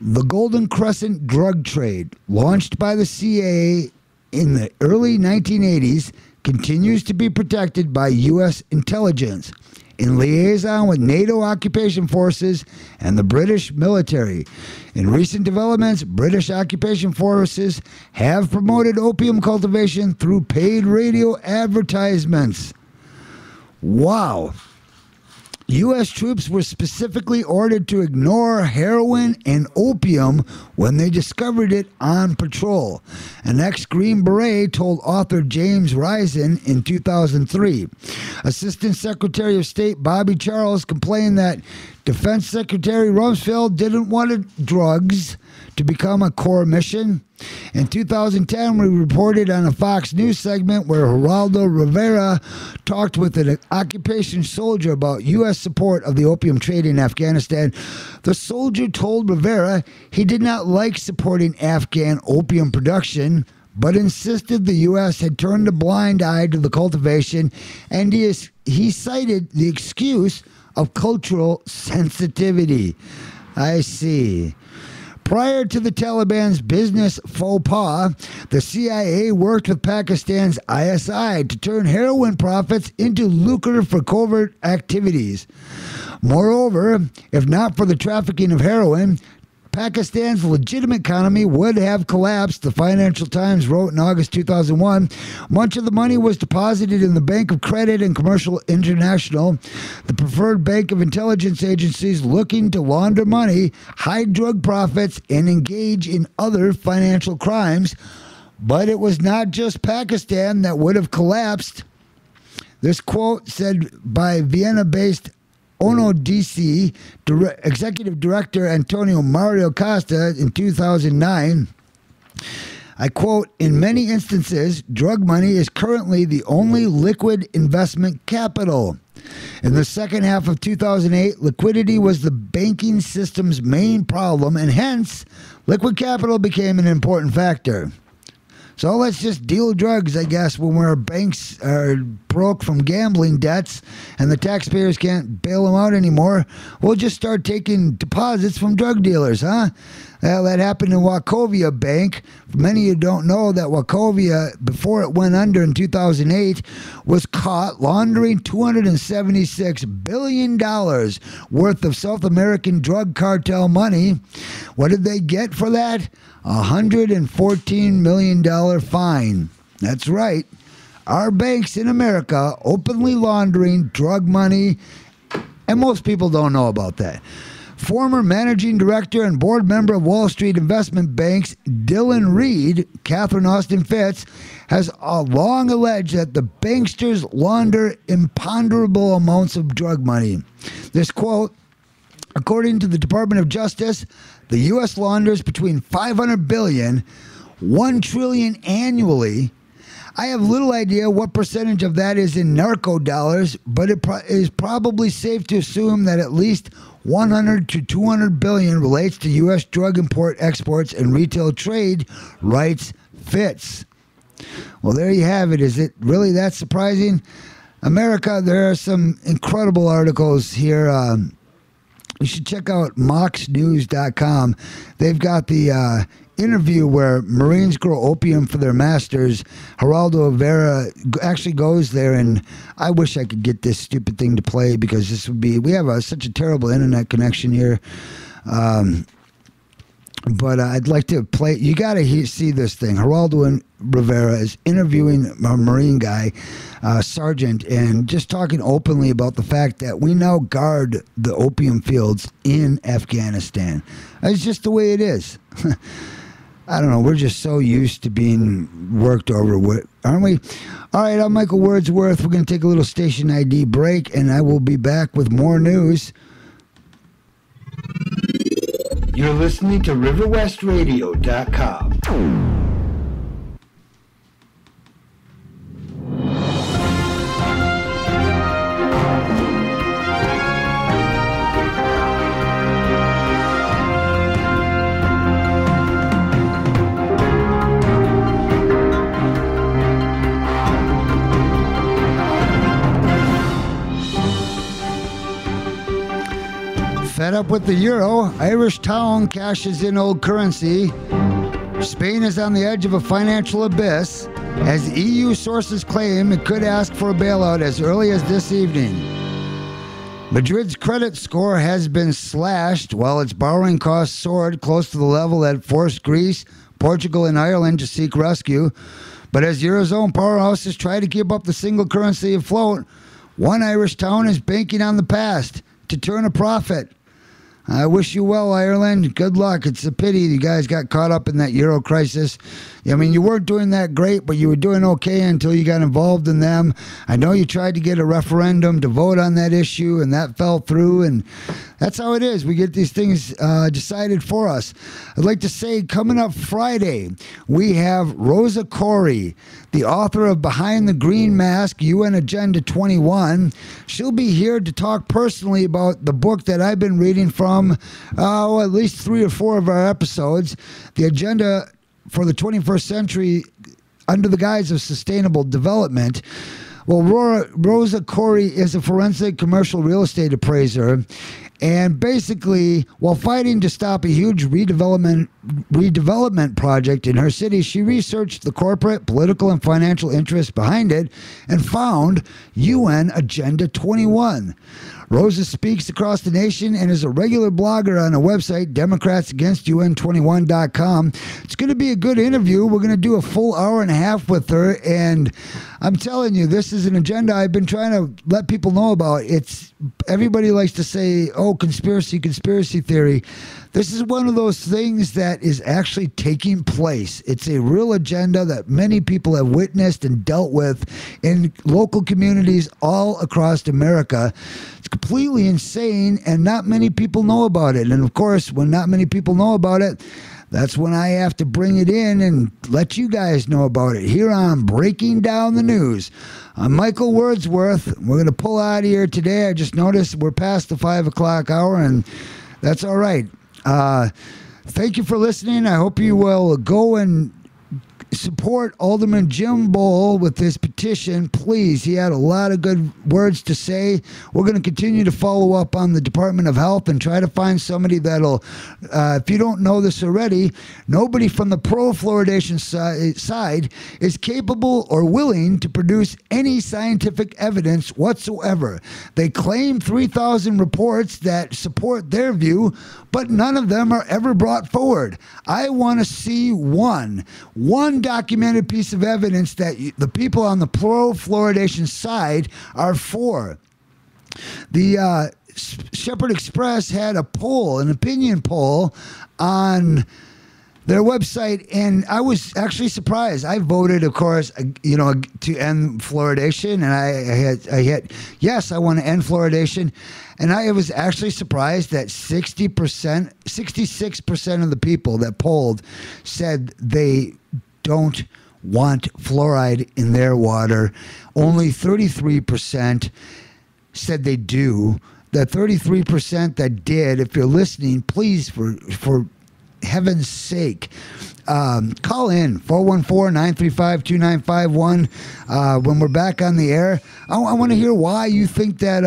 Speaker 2: "The Golden Crescent drug trade, launched by the CIA in the early 1980s, continues to be protected by U.S. intelligence in liaison with NATO occupation forces and the British military. In recent developments, British occupation forces have promoted opium cultivation through paid radio advertisements." Wow. U.S. troops were specifically ordered to ignore heroin and opium when they discovered it on patrol. An ex-Green Beret told author James Risen in 2003. Assistant Secretary of State Bobby Charles complained that Defense Secretary Rumsfeld didn't want drugs to become a core mission. In 2010, we reported on a Fox News segment where Geraldo Rivera talked with an occupation soldier about U.S. support of the opium trade in Afghanistan. The soldier told Rivera he did not like supporting Afghan opium production, but insisted the U.S. had turned a blind eye to the cultivation, and he cited the excuse of cultural sensitivity. I see. Prior to the Taliban's business faux pas, the CIA worked with Pakistan's ISI to turn heroin profits into lucrative for covert activities. Moreover, if not for the trafficking of heroin, Pakistan's legitimate economy would have collapsed, the Financial Times wrote in August 2001. Much of the money was deposited in the Bank of Credit and Commercial International, the preferred bank of intelligence agencies looking to launder money, hide drug profits, and engage in other financial crimes. But it was not just Pakistan that would have collapsed. This quote said by Vienna-based ONO-DC Executive Director Antonio Mario Costa in 2009. I quote, "In many instances, drug money is currently the only liquid investment capital. In the second half of 2008, liquidity was the banking system's main problem, and hence, liquid capital became an important factor. So let's just deal drugs, I guess, when our banks are broke from gambling debts and the taxpayers can't bail them out anymore. We'll just start taking deposits from drug dealers, huh? Well, that happened in Wachovia Bank. Many of you don't know that Wachovia, before it went under in 2008, was caught laundering $276 billion worth of South American drug cartel money. What did they get for that? $114 million fine. That's right. Our banks in America openly laundering drug money, and most people don't know about that. Former managing director and board member of Wall Street investment banks Dylan Reed, Catherine Austin Fitz, has long alleged that the banksters launder imponderable amounts of drug money. This quote, according to the Department of Justice, the U.S. launders between $500 billion, $1 trillion annually. I have little idea what percentage of that is in narco dollars, but it is probably safe to assume that at least 100 to 200 billion relates to U.S. drug import, exports, and retail trade, writes Fitz. Well, there you have it. Is it really that surprising? America, there are some incredible articles here. You should check out moxnews.com. They've got the interview where Marines grow opium for their masters. Geraldo Rivera actually goes there, and I wish I could get this stupid thing to play because this would be, we have such a terrible internet connection here. But I'd like to play. You got to see this thing. Geraldo Rivera is interviewing a Marine guy, sergeant, and just talking openly about the fact that we now guard the opium fields in Afghanistan. It's just the way it is. I don't know. We're just so used to being worked over with, aren't we? All right, I'm Michael Wordsworth. We're going to take a little station ID break, and I will be back with more news.
Speaker 4: You're listening to RiverWestRadio.com.
Speaker 2: Fed up with the euro, Irish town cashes in old currency. Spain is on the edge of a financial abyss as EU sources claim it could ask for a bailout as early as this evening. Madrid's credit score has been slashed while its borrowing costs soared close to the level that forced Greece, Portugal, and Ireland to seek rescue. But as Eurozone powerhouses try to keep up the single currency afloat, one Irish town is banking on the past to turn a profit. I wish you well, Ireland. Good luck. It's a pity you guys got caught up in that Euro crisis. I mean, you weren't doing that great, but you were doing okay until you got involved in them. I know you tried to get a referendum to vote on that issue, and that fell through, and that's how it is. We get these things decided for us. I'd like to say, coming up Friday, we have Rosa Koire, the author of Behind the Green Mask, UN Agenda 21. She'll be here to talk personally about the book that I've been reading from at least 3 or 4 of our episodes, The Agenda for the 21st Century under the guise of Sustainable Development. Well, Rosa Koire is a forensic commercial real estate appraiser, and basically, while fighting to stop a huge redevelopment project in her city, she researched the corporate, political, and financial interests behind it and found UN Agenda 21. Rosa speaks across the nation and is a regular blogger on a website, DemocratsAgainstUN21.com. It's going to be a good interview. We're going to do a full hour and a half with her, and I'm telling you, this is an agenda I've been trying to let people know about. Everybody likes to say, oh, conspiracy theory. This is one of those things that is actually taking place. It's a real agenda that many people have witnessed and dealt with in local communities all across America. It's completely insane, and not many people know about it. And of course, when not many people know about it, that's when I have to bring it in and let you guys know about it here on Breaking Down the News. I'm Michael Wordsworth. We're going to pull out of here today. I just noticed we're past the 5 o'clock hour, and that's all right. Thank you for listening. I hope you will go and support Alderman Jim Bowl with this petition. Please, he had a lot of good words to say. We're going to continue to follow up on the Department of Health and try to find somebody that'll, if you don't know this already, nobody from the pro-fluoridation side is capable or willing to produce any scientific evidence whatsoever. They claim 3,000 reports that support their view, but none of them are ever brought forward. I want to see one documented piece of evidence that the people on the pro-fluoridation side are for. The Shepherd Express had a poll, an opinion poll on their website, and I was actually surprised. I voted, of course, to end fluoridation, and I hit yes, I want to end fluoridation. And I was actually surprised that 66% of the people that polled said they don't want fluoride in their water. Only 33% said they do. The 33% that did, if you're listening, please, for heaven's sake, call in 414-935-2951 when we're back on the air. I want to hear why you think that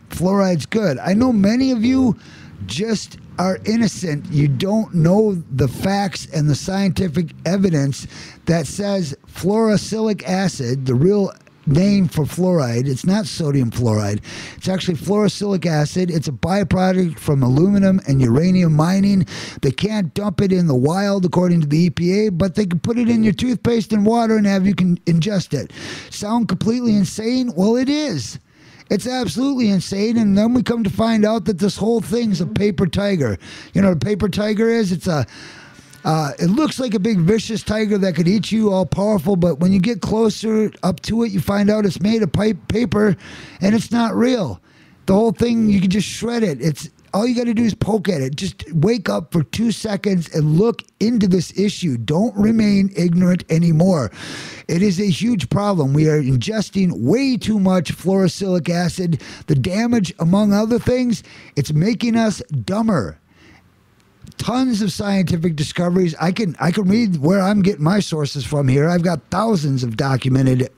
Speaker 2: fluoride's good. I know many of you just are innocent. You don't know the facts and the scientific evidence that says fluorosilicic acid, the real name for fluoride. It's not sodium fluoride. It's actually fluorosilicic acid. It's a byproduct from aluminum and uranium mining. They can't dump it in the wild according to the EPA, but they can put it in your toothpaste and water and have you can ingest it. Sound completely insane? Well, it is. It's absolutely insane, and then we come to find out that this whole thing's a paper tiger. You know what a paper tiger is? It's a it looks like a big vicious tiger that could eat you, all powerful, but when you get closer up to it, you find out it's made of paper, and it's not real. The whole thing, you can just shred it. It's all you got to do is poke at it. Just wake up for 2 seconds and look into this issue. Don't remain ignorant anymore. It is a huge problem. We are ingesting way too much fluorosilicic acid. The damage, among other things, it's making us dumber. Tons of scientific discoveries. I can read where I'm getting my sources from here. I've got thousands of documented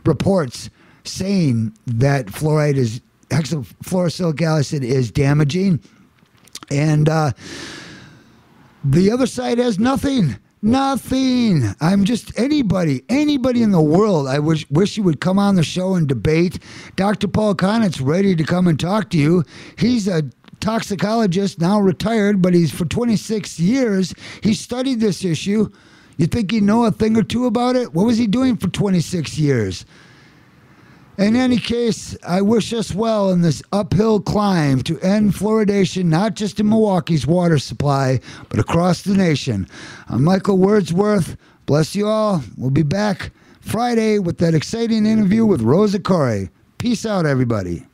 Speaker 2: reports saying that hexafluorosilicic acid is damaging, and the other side has nothing. I'm just anybody in the world. I wish you would come on the show and debate. Dr. Paul Connett's ready to come and talk to you. He's a toxicologist, now retired, but he's for 26 years. He studied this issue. You think he'd know a thing or two about it? What was he doing for 26 years? In any case, I wish us well in this uphill climb to end fluoridation, not just in Milwaukee's water supply, but across the nation. I'm Michael Wordsworth. Bless you all. We'll be back Friday with that exciting interview with Rosa Corey. Peace out, everybody.